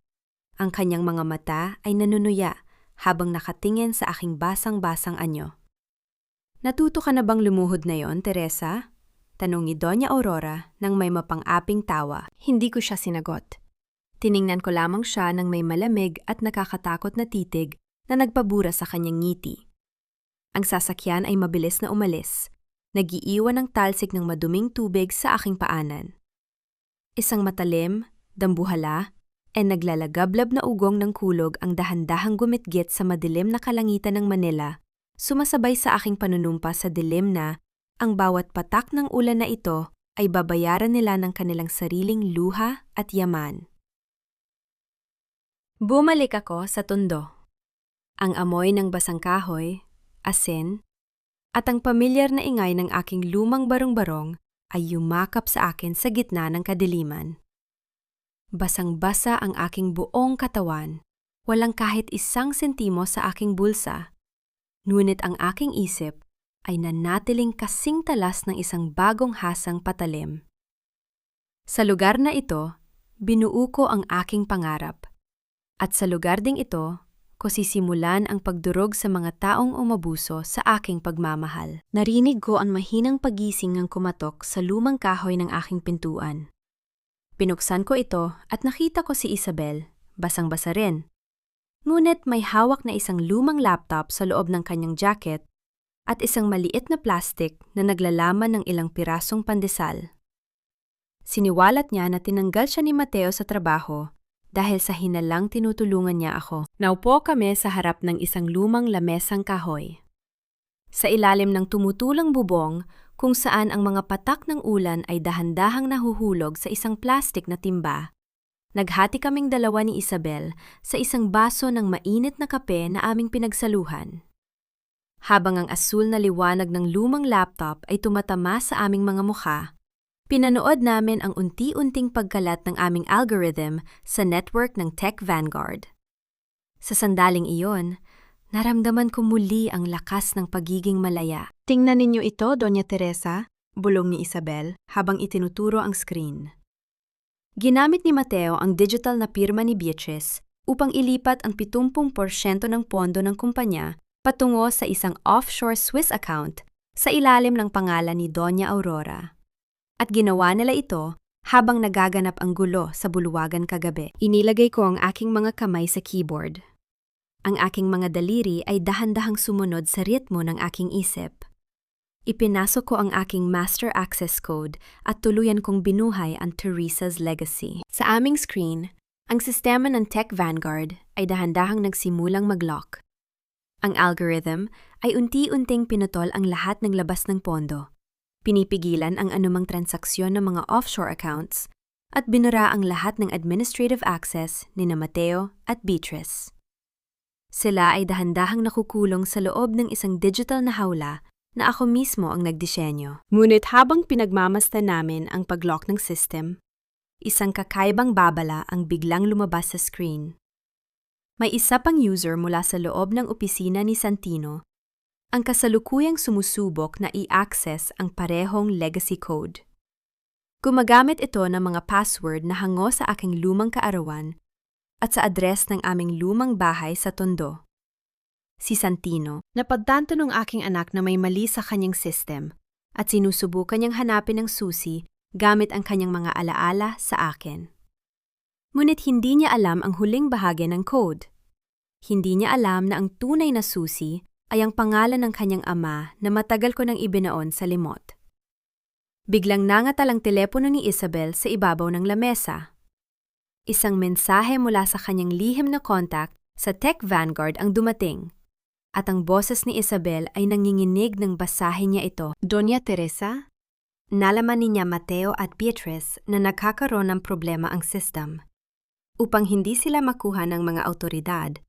Ang kanyang mga mata ay nanunuya habang nakatingin sa aking basang-basang anyo. Natuto ka na bang lumuhod na yon, Teresa? Tanong ni Doña Aurora nang may mapang-aping tawa. Hindi ko siya sinagot. Tiningnan ko lamang siya ng may malamig at nakakatakot na titig na nagpabura sa kanyang ngiti. Ang sasakyan ay mabilis na umalis. Nagiiwan ng talsik ng maduming tubig sa aking paanan. Isang matalim, dambuhala, naglalagablab na ugong ng kulog ang dahan-dahang gumitgit sa madilim na kalangitan ng Manila, sumasabay sa aking panunumpa sa dilim na ang bawat patak ng ulan na ito ay babayaran nila ng kanilang sariling luha at yaman. Bumalik ako sa Tondo. Ang amoy ng basang kahoy, asin, at ang pamilyar na ingay ng aking lumang barong-barong ay yumakap sa akin sa gitna ng kadiliman. Basang-basa ang aking buong katawan, walang kahit isang sentimo sa aking bulsa. Ngunit ang aking isip ay nanatiling kasing talas ng isang bagong hasang patalim. Sa lugar na ito, binuo ko ang aking pangarap. At sa lugar ding ito, ko sisimulan ang pagdurog sa mga taong umabuso sa aking pagmamahal. Narinig ko ang mahinang pagising ng kumatok sa lumang kahoy ng aking pintuan. Pinuksan ko ito at nakita ko si Isabel, basang-basa rin. Ngunit may hawak na isang lumang laptop sa loob ng kanyang jacket at isang maliit na plastic na naglalaman ng ilang pirasong pandesal. Siniwalat niya na tinanggal siya ni Mateo sa trabaho dahil sa hinalang tinutulungan niya ako. Naupo kami sa harap ng isang lumang lamesang kahoy. Sa ilalim ng tumutulang bubong, kung saan ang mga patak ng ulan ay dahan-dahang nahuhulog sa isang plastik na timba, naghati kaming dalawa ni Isabel sa isang baso ng mainit na kape na aming pinagsaluhan. Habang ang asul na liwanag ng lumang laptop ay tumatama sa aming mga mukha, pinanood namin ang unti-unting pagkalat ng aming algorithm sa network ng Tech Vanguard. Sa sandaling iyon, naramdaman ko muli ang lakas ng pagiging malaya. Tingnan ninyo ito, Doña Teresa, bulong ni Isabel habang itinuturo ang screen. Ginamit ni Mateo ang digital na pirma ni Beatrice upang ilipat ang 70% ng pondo ng kumpanya patungo sa isang offshore Swiss account sa ilalim ng pangalan ni Doña Aurora. At ginawa nila ito habang nagaganap ang gulo sa bulwagan kagabi. Inilagay ko ang aking mga kamay sa keyboard. Ang aking mga daliri ay dahan-dahang sumunod sa ritmo ng aking isip. Ipinasok ko ang aking master access code at tuluyan kong binuhay ang Teresa's legacy. Sa aming screen, ang sistema ng Tech Vanguard ay dahan-dahang nagsimulang mag-lock. Ang algorithm ay unti-unting pinutol ang lahat ng labas ng pondo. Pinipigilan ang anumang transaksyon ng mga offshore accounts at binura ang lahat ng administrative access ni Mateo at Beatrice. Sila ay dahan-dahang nakukulong sa loob ng isang digital na hawla na ako mismo ang nagdisenyo. Ngunit habang pinagmamasdan namin ang pag-lock ng system, isang kakaibang babala ang biglang lumabas sa screen. May isa pang user mula sa loob ng opisina ni Santino ang kasalukuyang sumusubok na i-access ang parehong legacy code. Gumagamit ito ng mga password na hango sa aking lumang kaarawan at sa address ng aming lumang bahay sa Tondo. Si Santino, napadtanto ng aking anak na may mali sa kanyang system at sinusubukan niyang hanapin ang susi gamit ang kanyang mga alaala sa akin. Ngunit hindi niya alam ang huling bahagi ng code. Hindi niya alam na ang tunay na susi ay ang pangalan ng kanyang ama na matagal ko nang ibinaon sa limot. Biglang nangatal ang telepono ni Isabel sa ibabaw ng lamesa. Isang mensahe mula sa kanyang lihim na contact sa Tech Vanguard ang dumating, at ang boses ni Isabel ay nanginginig ng basahin niya ito. Doña Teresa, nalaman niya Mateo at Beatrice na nagkakaroon ng problema ang system. Upang hindi sila makuha ng mga autoridad,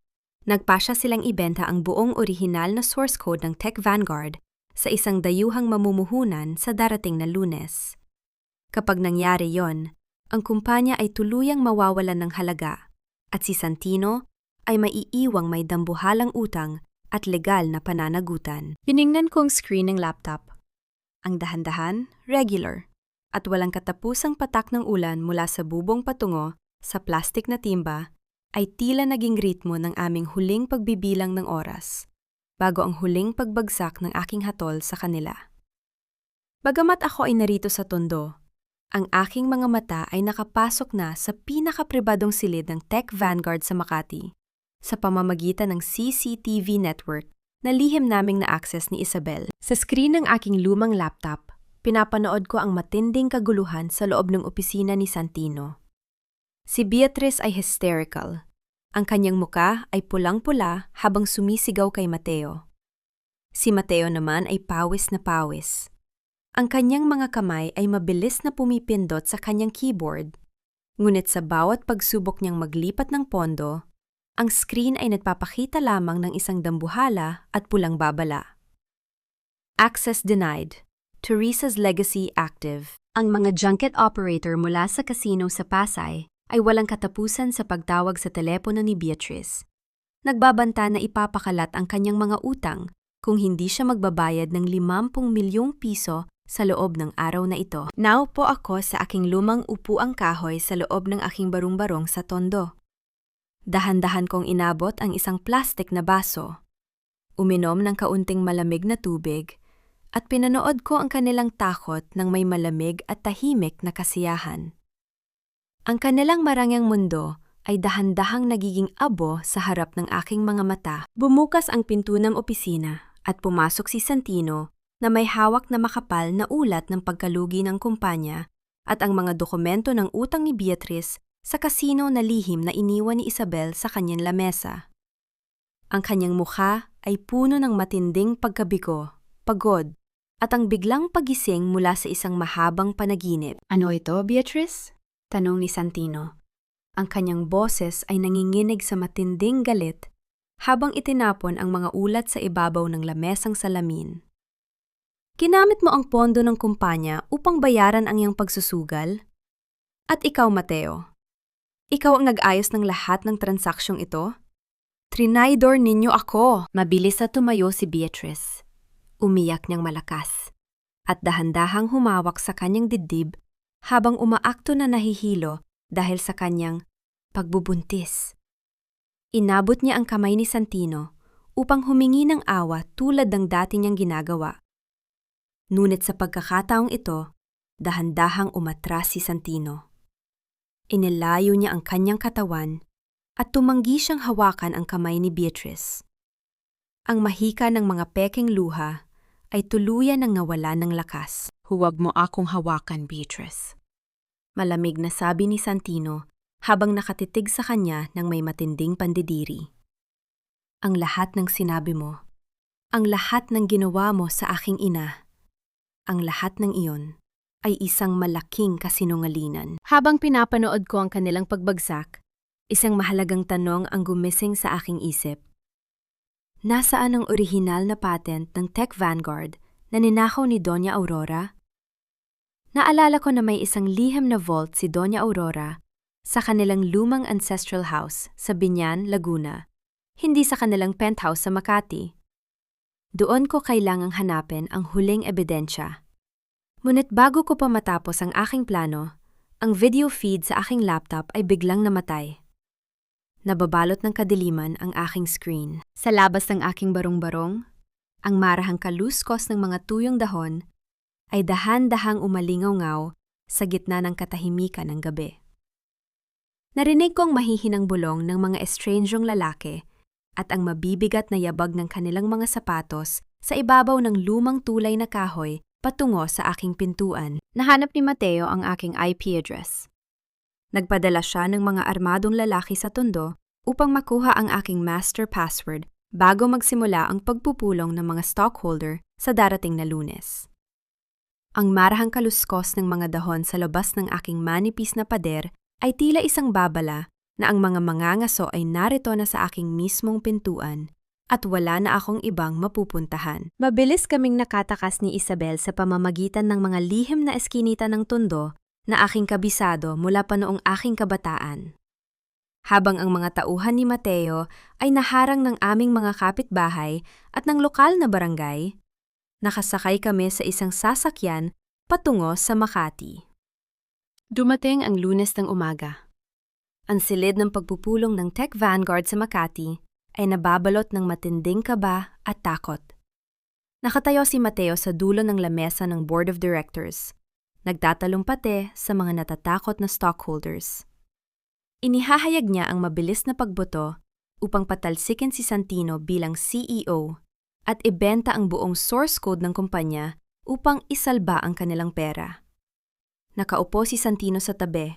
nagpasya silang ibenta ang buong orihinal na source code ng Tech Vanguard sa isang dayuhang mamumuhunan sa darating na Lunes. Kapag nangyari yon, ang kumpanya ay tuluyang mawawalan ng halaga at si Santino ay maiiwang may dambuhalang utang at legal na pananagutan. Tiningnan ko ang screen ng laptop. Ang dahan-dahan, regular, at walang katapusang patak ng ulan mula sa bubong patungo sa plastik na timba ay tila naging ritmo ng aming huling pagbibilang ng oras bago ang huling pagbagsak ng aking hatol sa kanila. Bagamat ako ay narito sa Tondo, ang aking mga mata ay nakapasok na sa pinakapribadong silid ng Tech Vanguard sa Makati sa pamamagitan ng CCTV network na lihim naming na-access ni Isabel. Sa screen ng aking lumang laptop, pinapanood ko ang matinding kaguluhan sa loob ng opisina ni Santino. Si Beatrice ay hysterical. Ang kanyang muka ay pulang-pula habang sumisigaw kay Mateo. Si Mateo naman ay pawis na pawis. Ang kanyang mga kamay ay mabilis na pumipindot sa kanyang keyboard. Ngunit sa bawat pagsubok niyang maglipat ng pondo, ang screen ay nagpapakita lamang ng isang dambuhala at pulang babala. Access denied. Teresa's legacy active. Ang mga junket operator mula sa casino sa Pasay ay walang katapusan sa pagtawag sa telepono ni Beatrice. Nagbabanta na ipapakalat ang kanyang mga utang kung hindi siya magbabayad ng 50 milyong piso sa loob ng araw na ito. Naupo ako sa aking lumang upuang kahoy sa loob ng aking barong-barong sa tondo. Dahan-dahan kong inabot ang isang plastik na baso. Uminom ng kaunting malamig na tubig at pinanood ko ang kanilang takot ng may malamig at tahimik na kasiyahan. Ang kanilang marangyang mundo ay dahan-dahang nagiging abo sa harap ng aking mga mata. Bumukas ang pinto ng opisina at pumasok si Santino na may hawak na makapal na ulat ng pagkalugi ng kumpanya at ang mga dokumento ng utang ni Beatrice sa kasino na lihim na iniwan ni Isabel sa kanyang lamesa. Ang kanyang mukha ay puno ng matinding pagkabigo, pagod, at ang biglang pagising mula sa isang mahabang panaginip. Ano ito, Beatrice? Tanong ni Santino. Ang kanyang boses ay nanginginig sa matinding galit habang itinapon ang mga ulat sa ibabaw ng lamesang salamin. Ginamit mo ang pondo ng kumpanya upang bayaran ang iyong pagsusugal? At ikaw, Mateo, ikaw ang nag-ayos ng lahat ng transaksyong ito? Trinaydor ninyo ako! Mabilis na tumayo si Beatrice. Umiyak niyang malakas at dahan-dahang humawak sa kanyang dibdib habang umaakto na nahihilo dahil sa kanyang pagbubuntis. Inabot niya ang kamay ni Santino upang humingi ng awa tulad ng dati niyang ginagawa. Ngunit sa pagkakataong ito, dahan-dahang umatras si Santino. Inilayo niya ang kanyang katawan at tumanggi siyang hawakan ang kamay ni Beatrice. Ang mahika ng mga peking luha ay tuluyan ng nawala ng lakas. Huwag mo akong hawakan, Beatrice. Malamig na sabi ni Santino habang nakatitig sa kanya ng may matinding pandidiri. Ang lahat ng sinabi mo, ang lahat ng ginawa mo sa aking ina, ang lahat ng iyon ay isang malaking kasinungalingan. Habang pinapanood ko ang kanilang pagbagsak, isang mahalagang tanong ang gumising sa aking isip. Nasaan ang orihinal na patent ng Tech Vanguard na ninakaw ni Doña Aurora? Naalala ko na may isang lihim na vault si Doña Aurora sa kanilang lumang ancestral house sa Biñan, Laguna, hindi sa kanilang penthouse sa Makati. Doon ko kailangang hanapin ang huling ebidensya. Ngunit bago ko pa matapos ang aking plano, ang video feed sa aking laptop ay biglang namatay. Nababalot ng kadiliman ang aking screen. Sa labas ng aking barong-barong, ang marahang kaluskos ng mga tuyong dahon ay dahan-dahang umalingaw-ngaw sa gitna ng katahimikan ng gabi. Narinig ko ang mahihinang bulong ng mga estrangyong lalaki at ang mabibigat na yabag ng kanilang mga sapatos sa ibabaw ng lumang tulay na kahoy patungo sa aking pintuan. Nahanap ni Mateo ang aking IP address. Nagpadala siya ng mga armadong lalaki sa tondo upang makuha ang aking master password bago magsimula ang pagpupulong ng mga stockholder sa darating na Lunes. Ang marahang kaluskos ng mga dahon sa labas ng aking manipis na pader ay tila isang babala na ang mga mangangaso ay narito na sa aking mismong pintuan at wala na akong ibang mapupuntahan. Mabilis kaming nakatakas ni Isabel sa pamamagitan ng mga lihim na eskinita ng tondo na aking kabisado mula pa noong aking kabataan. Habang ang mga tauhan ni Mateo ay naharang ng aming mga kapitbahay at ng lokal na barangay, nakasakay kami sa isang sasakyan patungo sa Makati. Dumating ang Lunes ng umaga. Ang silid ng pagpupulong ng Tech Vanguard sa Makati ay nababalot ng matinding kaba at takot. Nakatayo si Mateo sa dulo ng lamesa ng Board of Directors, nagtatalumpate sa mga natatakot na stockholders. Inihahayag niya ang mabilis na pagboto upang patalsikin si Santino bilang CEO at ibenta ang buong source code ng kumpanya upang isalba ang kanilang pera. Nakaupo si Santino sa tabi,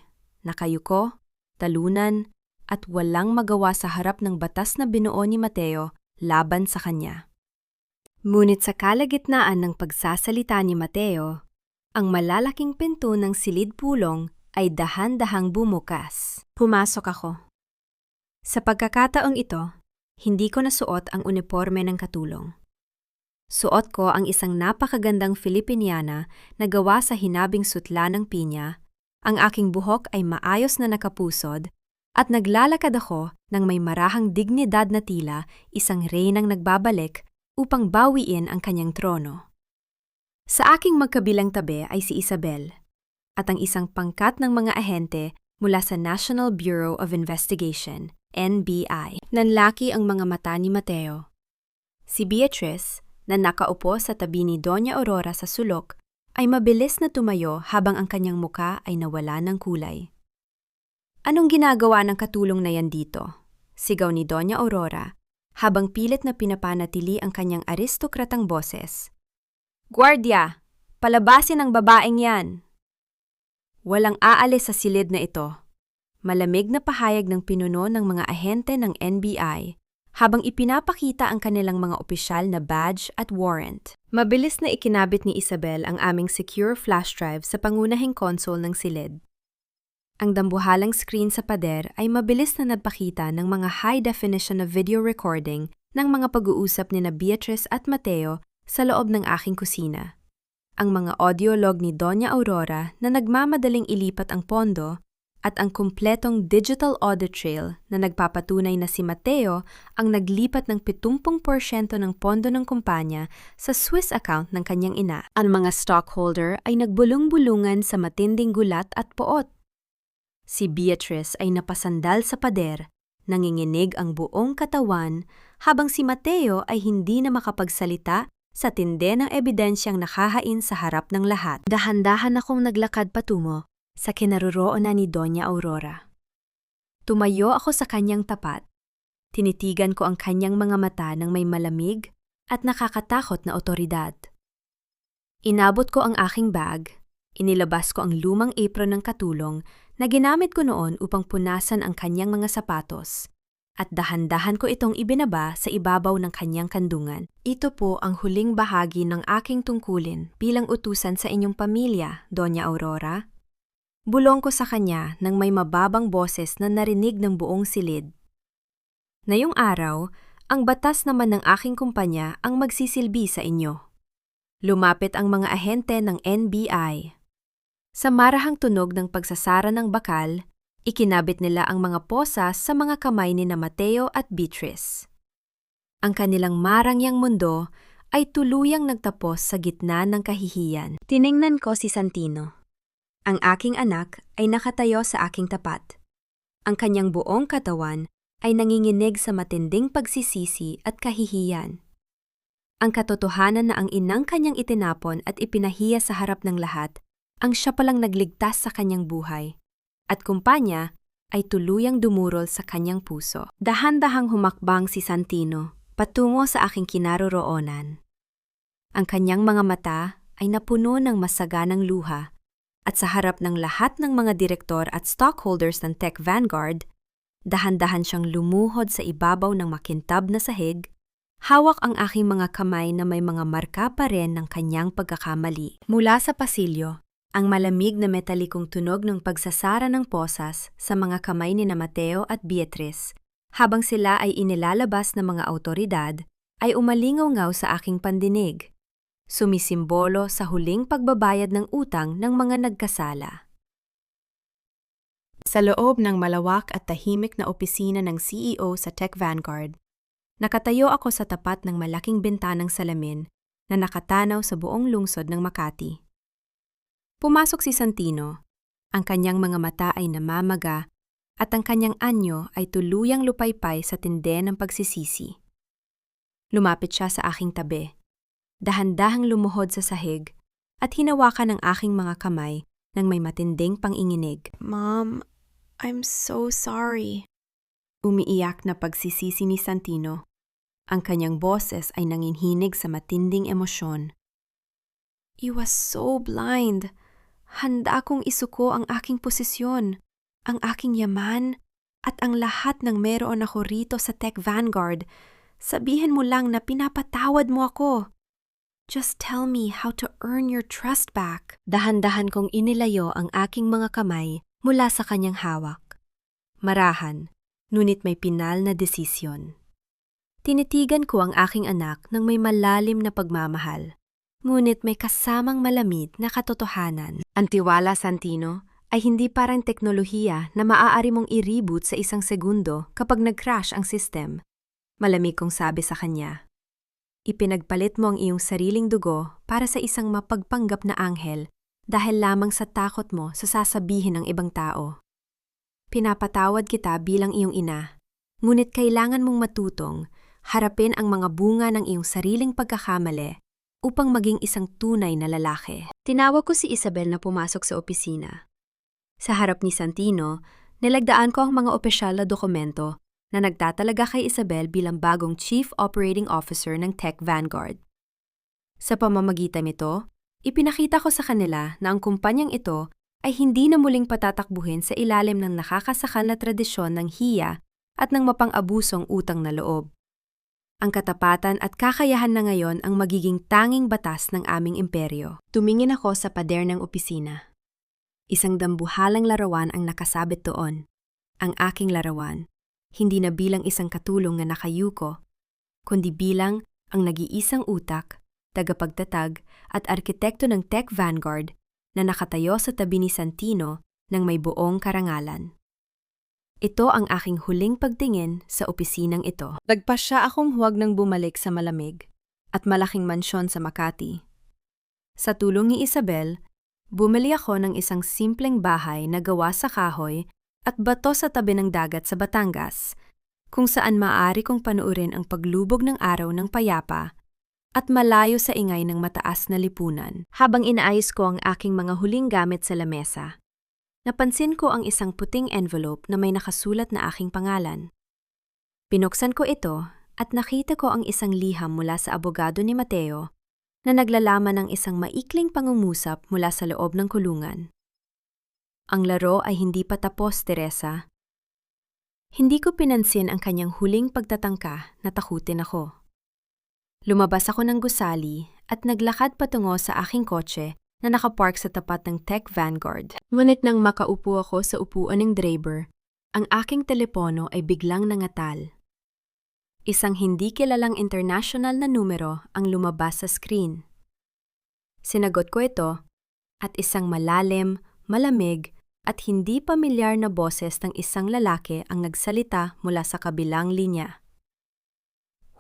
nakayuko, talunan, at walang magawa sa harap ng batas na binuo ni Mateo laban sa kanya. Ngunit sa kalagitnaan ng pagsasalita ni Mateo, ang malalaking pinto ng silid-pulong ay dahan-dahang bumukas. Pumasok ako. Sa pagkakataong ito, hindi ko nasuot ang uniforme ng katulong. Suot ko ang isang napakagandang Filipiniana na gawa sa hinabing sutla ng pinya, ang aking buhok ay maayos na nakapusod, at naglalakad ako ng may marahang dignidad na tila isang reynang nagbabalik upang bawiin ang kanyang trono. Sa aking magkabilang tabi ay si Isabel, at ang isang pangkat ng mga ahente mula sa National Bureau of Investigation, NBI. Nanlaki ang mga mata ni Mateo. Si Beatrice, na nakaupo sa tabi ni Doña Aurora sa sulok, ay mabilis na tumayo habang ang kanyang muka ay nawala ng kulay. "Anong ginagawa ng katulong na yan dito?" sigaw ni Doña Aurora, habang pilit na pinapanatili ang kanyang aristokratang boses. "Guardia! Palabasin ang babaeng yan!" Walang aalis sa silid na ito. Malamig na pahayag ng pinuno ng mga ahente ng NBI habang ipinapakita ang kanilang mga opisyal na badge at warrant. Mabilis na ikinabit ni Isabel ang aming secure flash drive sa pangunahing console ng silid. Ang dambuhalang screen sa pader ay mabilis na nagpakita ng mga high-definition na video recording ng mga pag-uusap ni na Beatrice at Mateo sa loob ng aking kusina. Ang mga audio log ni Doña Aurora na nagmamadaling ilipat ang pondo at ang kumpletong digital audit trail na nagpapatunay na si Mateo ang naglipat ng 70% ng pondo ng kumpanya sa Swiss account ng kanyang ina. Ang mga stockholder ay nagbulong-bulungan sa matinding gulat at poot. Si Beatrice ay napasandal sa pader, nanginginig ang buong katawan, habang si Mateo ay hindi na makapagsalita sa tindi ng ebidensyang nakahain sa harap ng lahat. Dahan-dahan akong naglakad patungo sa kinaroroonan ni Doña Aurora. Tumayo ako sa kanyang tapat. Tinitigan ko ang kanyang mga mata ng may malamig at nakakatakot na otoridad. Inabot ko ang aking bag, inilabas ko ang lumang apron ng katulong na ginamit ko noon upang punasan ang kanyang mga sapatos, at dahan-dahan ko itong ibinaba sa ibabaw ng kanyang kandungan. "Ito po ang huling bahagi ng aking tungkulin bilang utusan sa inyong pamilya, Doña Aurora." Bulong ko sa kanya nang may mababang boses na narinig ng buong silid. "Ngayong araw, ang batas naman ng aking kumpanya ang magsisilbi sa inyo." Lumapit ang mga ahente ng NBI. Sa marahang tunog ng pagsasara ng bakal, ikinabit nila ang mga posas sa mga kamay ni na Mateo at Beatrice. Ang kanilang marangyang mundo ay tuluyang nagtapos sa gitna ng kahihiyan. Tiningnan ko si Santino. Ang aking anak ay nakatayo sa aking tapat. Ang kanyang buong katawan ay nanginginig sa matinding pagsisisi at kahihiyan. Ang katotohanan na ang inang kanyang itinapon at ipinahiya sa harap ng lahat ang siya palang nagligtas sa kanyang buhay, at kumpanya ay tuluyang dumurol sa kanyang puso. Dahan-dahang humakbang si Santino patungo sa aking kinaroroonan. Ang kanyang mga mata ay napuno ng masaganang luha, at sa harap ng lahat ng mga direktor at stockholders ng Tech Vanguard, dahan-dahan siyang lumuhod sa ibabaw ng makintab na sahig, hawak ang aking mga kamay na may mga marka pa rin ng kanyang pagkakamali. Mula sa pasilyo, ang malamig na metalikong tunog ng pagsasara ng posas sa mga kamay ni na Mateo at Beatrice, habang sila ay inilalabas ng mga autoridad, ay umalingaw-ngaw sa aking pandinig. Sumisimbolo sa huling pagbabayad ng utang ng mga nagkasala. Sa loob ng malawak at tahimik na opisina ng CEO sa Tech Vanguard, nakatayo ako sa tapat ng malaking bintanang salamin na nakatanaw sa buong lungsod ng Makati. Pumasok si Santino. Ang kanyang mga mata ay namamaga at ang kanyang anyo ay tuluyang lupaypay sa tindi ng pagsisisi. Lumapit siya sa aking tabi. Dahan-dahang lumuhod sa sahig at hinawakan ang aking mga kamay ng may matinding panginginig. "Mom, I'm so sorry." Umiiyak na pagsisisi ni Santino. Ang kanyang boses ay nanginhinig sa matinding emosyon. "I was so blind. Handa akong isuko ang aking posisyon. ang aking yaman, at ang lahat ng meron ako rito sa Tech Vanguard. Sabihin mo lang na pinapatawad mo ako. Just tell me how to earn your trust back. Dahan-dahan kong inilayo ang aking mga kamay mula sa kanyang hawak. Marahan, ngunit may pinal na desisyon. Tinitigan ko ang aking anak ng may malalim na pagmamahal, ngunit may kasamang malamig na katotohanan. Ang tiwala, Santino, ay hindi parang teknolohiya na maaari mong i-reboot sa isang segundo kapag nag-crash ang system. Malamig kong sabi sa kanya. Ipinagpalit mo ang iyong sariling dugo para sa isang mapagpanggap na anghel dahil lamang sa takot mo sa sasabihin ng ibang tao. Pinapatawad kita bilang iyong ina, ngunit kailangan mong matutong harapin ang mga bunga ng iyong sariling pagkakamali upang maging isang tunay na lalaki. Tinawag ko si Isabel na pumasok sa opisina. Sa harap ni Santino, nilagdaan ko ang mga opisyal na dokumento na nagtatalaga kay Isabel bilang bagong Chief Operating Officer ng Tech Vanguard. Sa pamamagitan nito, ipinakita ko sa kanila na ang kumpanyang ito ay hindi na muling patatakbuhin sa ilalim ng nakakasakal na tradisyon ng hiya at ng mapang-abusong utang na loob. Ang katapatan at kakayahan na ngayon ang magiging tanging batas ng aming imperyo. Tumingin ako sa pader ng opisina. Isang dambuhalang larawan ang nakasabit doon. Ang aking larawan, hindi na bilang isang katulong na nakayuko, kundi bilang ang nag-iisang utak, tagapagtatag at arkitekto ng Tech Vanguard na nakatayo sa tabi ni Santino ng may buong karangalan. Ito ang aking huling pagtingin sa opisinang ito. Nagpasya akong huwag nang bumalik sa malamig at malaking mansyon sa Makati. Sa tulong ni Isabel, bumili ako ng isang simpleng bahay na gawa sa kahoy at bato sa tabi ng dagat sa Batangas, kung saan maaari kong panuurin ang paglubog ng araw ng payapa at malayo sa ingay ng mataas na lipunan. Habang inaayos ko ang aking mga huling gamit sa lamesa, napansin ko ang isang puting envelope na may nakasulat na aking pangalan. Binuksan ko ito at nakita ko ang isang liham mula sa abogado ni Mateo na naglalaman ng isang maikling pangungusap mula sa loob ng kulungan. Ang laro ay hindi pa tapos, Teresa. Hindi ko pinansin ang kanyang huling pagtatangka na takutin ako. Lumabas ako ng gusali at naglakad patungo sa aking kotse na nakapark sa tapat ng Tech Vanguard. Ngunit nang makaupo ako sa upuan ng driver, ang aking telepono ay biglang nangatal. Isang hindi kilalang international na numero ang lumabas sa screen. Sinagot ko ito at isang malalim, malamig at hindi pamilyar na boses ng isang lalaki ang nagsalita mula sa kabilang linya.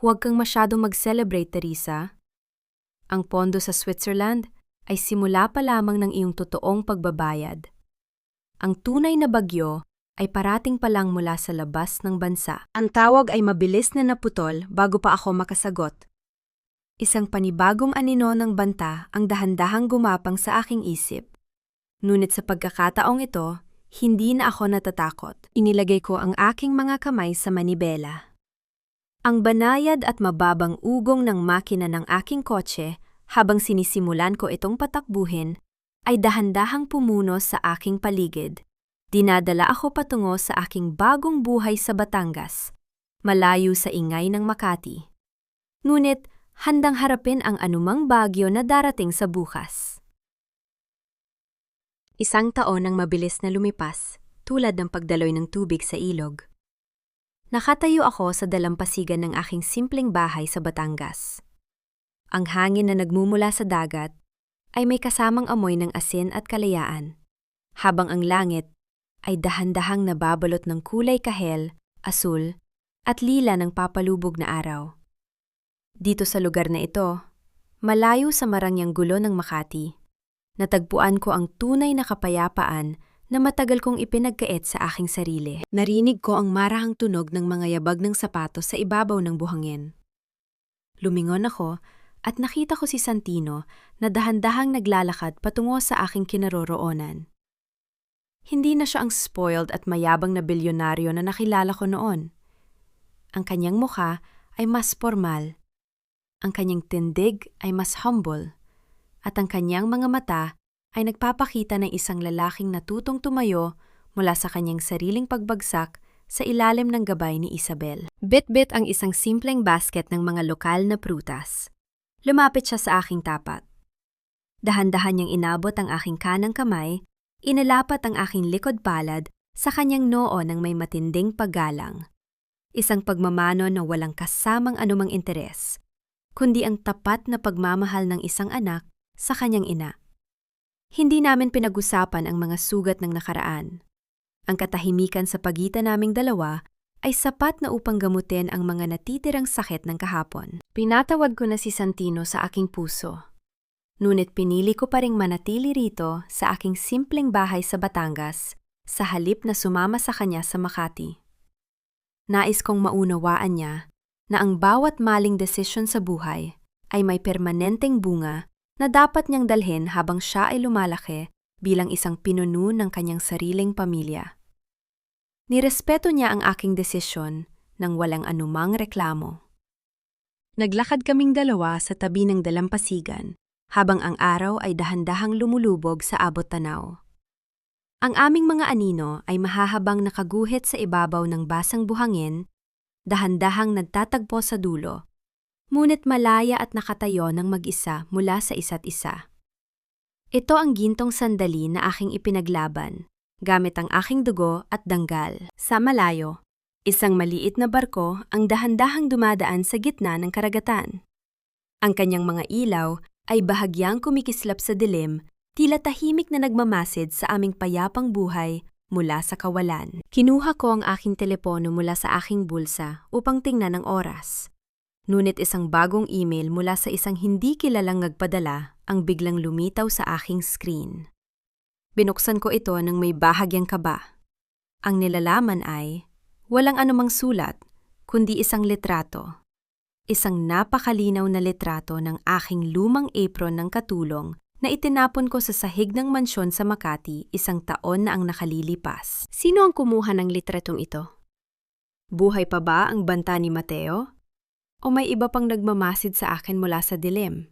Huwag kang masyadong mag-celebrate, Teresa. Ang pondo sa Switzerland ay simula pa lamang ng iyong totoong pagbabayad. Ang tunay na bagyo ay parating pa lang mula sa labas ng bansa. Ang tawag ay mabilis na naputol bago pa ako makasagot. Isang panibagong anino ng banta ang dahan-dahang gumapang sa aking isip. Ngunit sa pagkakataong ito, hindi na ako natatakot. Inilagay ko ang aking mga kamay sa manibela. Ang banayad at mababang ugong ng makina ng aking kotse habang sinisimulan ko itong patakbuhin ay dahan-dahang pumuno sa aking paligid. Dinadala ako patungo sa aking bagong buhay sa Batangas, malayo sa ingay ng Makati. Ngunit handang harapin ang anumang bagyo na darating sa bukas. Isang taon ang mabilis na lumipas, tulad ng pagdaloy ng tubig sa ilog. Nakatayo ako sa dalampasigan ng aking simpleng bahay sa Batangas. Ang hangin na nagmumula sa dagat ay may kasamang amoy ng asin at kalayaan, habang ang langit ay dahan-dahang nababalot ng kulay kahel, asul, at lila ng papalubog na araw. Dito sa lugar na ito, malayo sa marangyang gulo ng Makati, natagpuan ko ang tunay na kapayapaan na matagal kong ipinagkait sa aking sarili. Narinig ko ang marahang tunog ng mga yabag ng sapatos sa ibabaw ng buhangin. Lumingon ako at nakita ko si Santino na dahan-dahang naglalakad patungo sa aking kinaroroonan. Hindi na siya ang spoiled at mayabang na bilyonaryo na nakilala ko noon. Ang kanyang mukha ay mas formal, ang kanyang tindig ay mas humble, at ang kanyang mga mata ay nagpapakita ng isang lalaking natutong tumayo mula sa kanyang sariling pagbagsak sa ilalim ng gabay ni Isabel. Bit-bit ang isang simpleng basket ng mga lokal na prutas. Lumapit siya sa aking tapat. Dahan-dahan niyang inabot ang aking kanang kamay, inalapat ang aking likod palad sa kanyang noo ng may matinding paggalang. Isang pagmamano na walang kasamang anumang interes, kundi ang tapat na pagmamahal ng isang anak sa kanyang ina. Hindi namin pinag-usapan ang mga sugat ng nakaraan. Ang katahimikan sa pagitan naming dalawa ay sapat na upang gamutin ang mga natitirang sakit ng kahapon. Pinatawag ko na si Santino sa aking puso. Ngunit pinili ko pa ring manatili rito sa aking simpleng bahay sa Batangas sa halip na sumama sa kanya sa Makati. Nais kong maunawaan niya na ang bawat maling desisyon sa buhay ay may permanenteng bunga na dapat niyang dalhin habang siya ay lumalaki bilang isang pinuno ng kanyang sariling pamilya. Nirespeto niya ang aking desisyon nang walang anumang reklamo. Naglakad kaming dalawa sa tabi ng dalampasigan habang ang araw ay dahan-dahang lumulubog sa abot tanaw. Ang aming mga anino ay mahahabang nakaguhit sa ibabaw ng basang buhangin, dahan-dahang nagtatagpo sa dulo, ngunit malaya at nakatayo ng mag-isa mula sa isa't isa. Ito ang gintong sandali na aking ipinaglaban, gamit ang aking dugo at danggal. Sa malayo, isang maliit na barko ang dahan-dahang dumadaan sa gitna ng karagatan. Ang kanyang mga ilaw ay bahagyang kumikislap sa dilim, tila tahimik na nagmamasid sa aming payapang buhay mula sa kawalan. Kinuha ko ang aking telepono mula sa aking bulsa upang tingnan ang oras. Ngunit isang bagong email mula sa isang hindi kilalang nagpadala ang biglang lumitaw sa aking screen. Binuksan ko ito nang may bahagyang kaba. Ang nilalaman ay walang anumang sulat, kundi isang litrato. Isang napakalinaw na litrato ng aking lumang apron ng katulong na itinapon ko sa sahig ng mansyon sa Makati 1 taon na ang nakalilipas. Sino ang kumuha ng litratong ito? Buhay pa ba ang banta ni Mateo? O may iba pang nagmamasid sa akin mula sa dilim?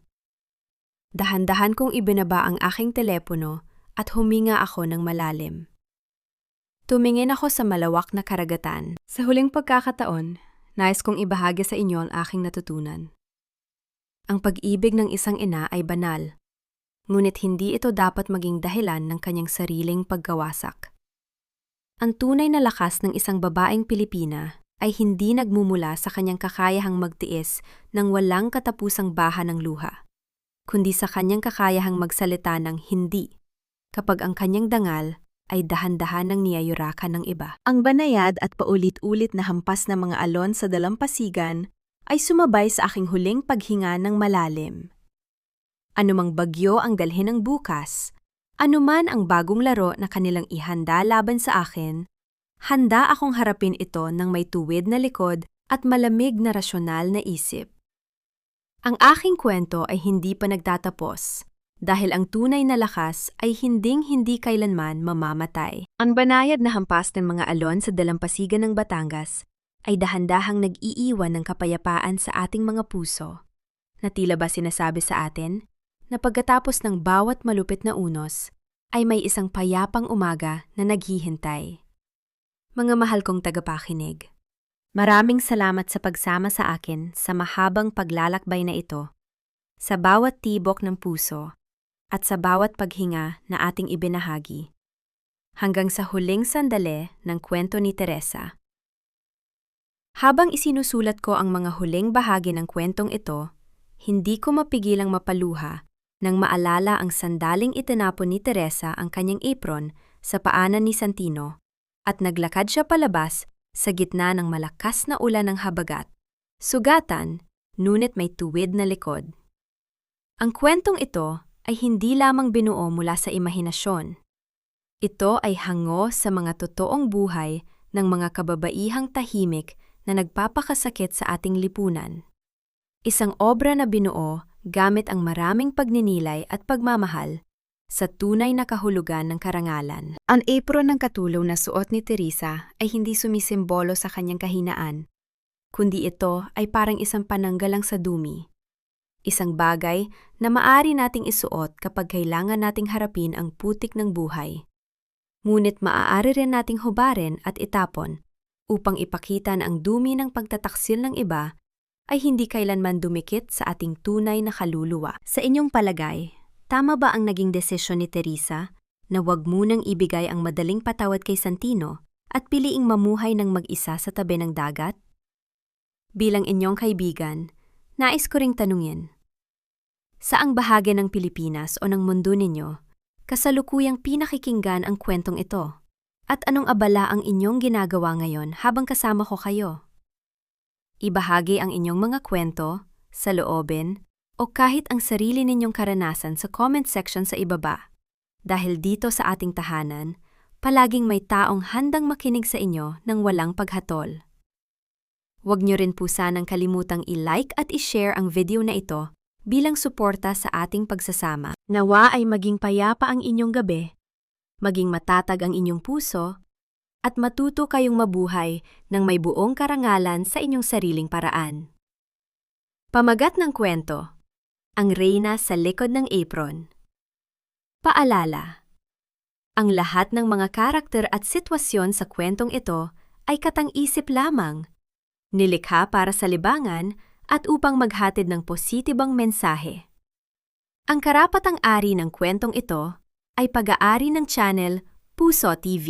Dahan-dahan kong ibinaba ang aking telepono at huminga ako ng malalim. Tumingin ako sa malawak na karagatan. Sa huling pagkakataon, nais kong ibahagi sa inyo ang aking natutunan. Ang pag-ibig ng isang ina ay banal, ngunit hindi ito dapat maging dahilan ng kanyang sariling pagkawasak. Ang tunay na lakas ng isang babaeng Pilipina ay hindi nagmumula sa kanyang kakayahang magtiis ng walang katapusang baha ng luha, kundi sa kanyang kakayahang magsalita ng hindi kapag ang kanyang dangal ay dahan-dahan ng niyayurakan ng iba. Ang banayad at paulit-ulit na hampas ng mga alon sa dalampasigan ay sumabay sa aking huling paghinga ng malalim. Anumang bagyo ang dalhin ng bukas, anuman ang bagong laro na kanilang ihanda laban sa akin, handa akong harapin ito ng may tuwid na likod at malamig na rasyonal na isip. Ang aking kwento ay hindi pa nagtatapos, dahil ang tunay na lakas ay hinding-hindi kailanman mamamatay. Ang banayad na hampas ng mga alon sa dalampasigan ng Batangas ay dahan-dahang nag-iiwan ng kapayapaan sa ating mga puso, na tila ba sinasabi sa atin na pagkatapos ng bawat malupit na unos ay may isang payapang umaga na naghihintay. Mga mahal kong tagapakinig, maraming salamat sa pagsama sa akin sa mahabang paglalakbay na ito, sa bawat tibok ng puso, at sa bawat paghinga na ating ibinahagi, hanggang sa huling sandali ng kwento ni Teresa. Habang isinusulat ko ang mga huling bahagi ng kwentong ito, hindi ko mapigilang mapaluha nang maalala ang sandaling itinapon ni Teresa ang kanyang apron sa paanan ni Santino at naglakad siya palabas sa gitna ng malakas na ulan ng habagat, sugatan, ngunit may tuwid na likod. Ang kwentong ito ay hindi lamang binuo mula sa imahinasyon. Ito ay hango sa mga totoong buhay ng mga kababaihang tahimik na nagpapakasakit sa ating lipunan. Isang obra na binuo gamit ang maraming pagninilay at pagmamahal sa tunay na kahulugan ng karangalan. Ang apron ng katulong na suot ni Teresa ay hindi sumisimbolo sa kanyang kahinaan, kundi ito ay parang isang pananggalang sa dumi. Isang bagay na maari nating isuot kapag kailangan nating harapin ang putik ng buhay. Ngunit maaari rin nating hubarin at itapon upang ipakita na ang dumi ng pagtataksil ng iba ay hindi kailanman dumikit sa ating tunay na kaluluwa. Sa inyong palagay, tama ba ang naging desisyon ni Teresa na wag munang ibigay ang madaling patawad kay Santino at piliing mamuhay ng mag-isa sa tabi ng dagat? Bilang inyong kaibigan, nais ko ring tanungin. Saang bahagi ng Pilipinas o ng mundo ninyo kasalukuyang pinakikinggan ang kwentong ito? At anong abala ang inyong ginagawa ngayon habang kasama ko kayo? Ibahagi ang inyong mga kwento, saloobin, o kahit ang sarili ninyong karanasan sa comment section sa ibaba. Dahil dito sa ating tahanan, palaging may taong handang makinig sa inyo ng walang paghatol. Huwag niyo rin po sanang kalimutang i-like at i-share ang video na ito bilang suporta sa ating pagsasama. Nawa ay maging payapa ang inyong gabi, maging matatag ang inyong puso, at matuto kayong mabuhay ng may buong karangalan sa inyong sariling paraan. Pamagat ng kwento, ang reyna sa likod ng apron. Paalala, ang lahat ng mga karakter at sitwasyon sa kwentong ito ay katang-isip lamang, nilikha para sa libangan at upang maghatid ng positibang mensahe. Ang karapatang-ari ng kwentong ito ay pag-aari ng channel Puso TV.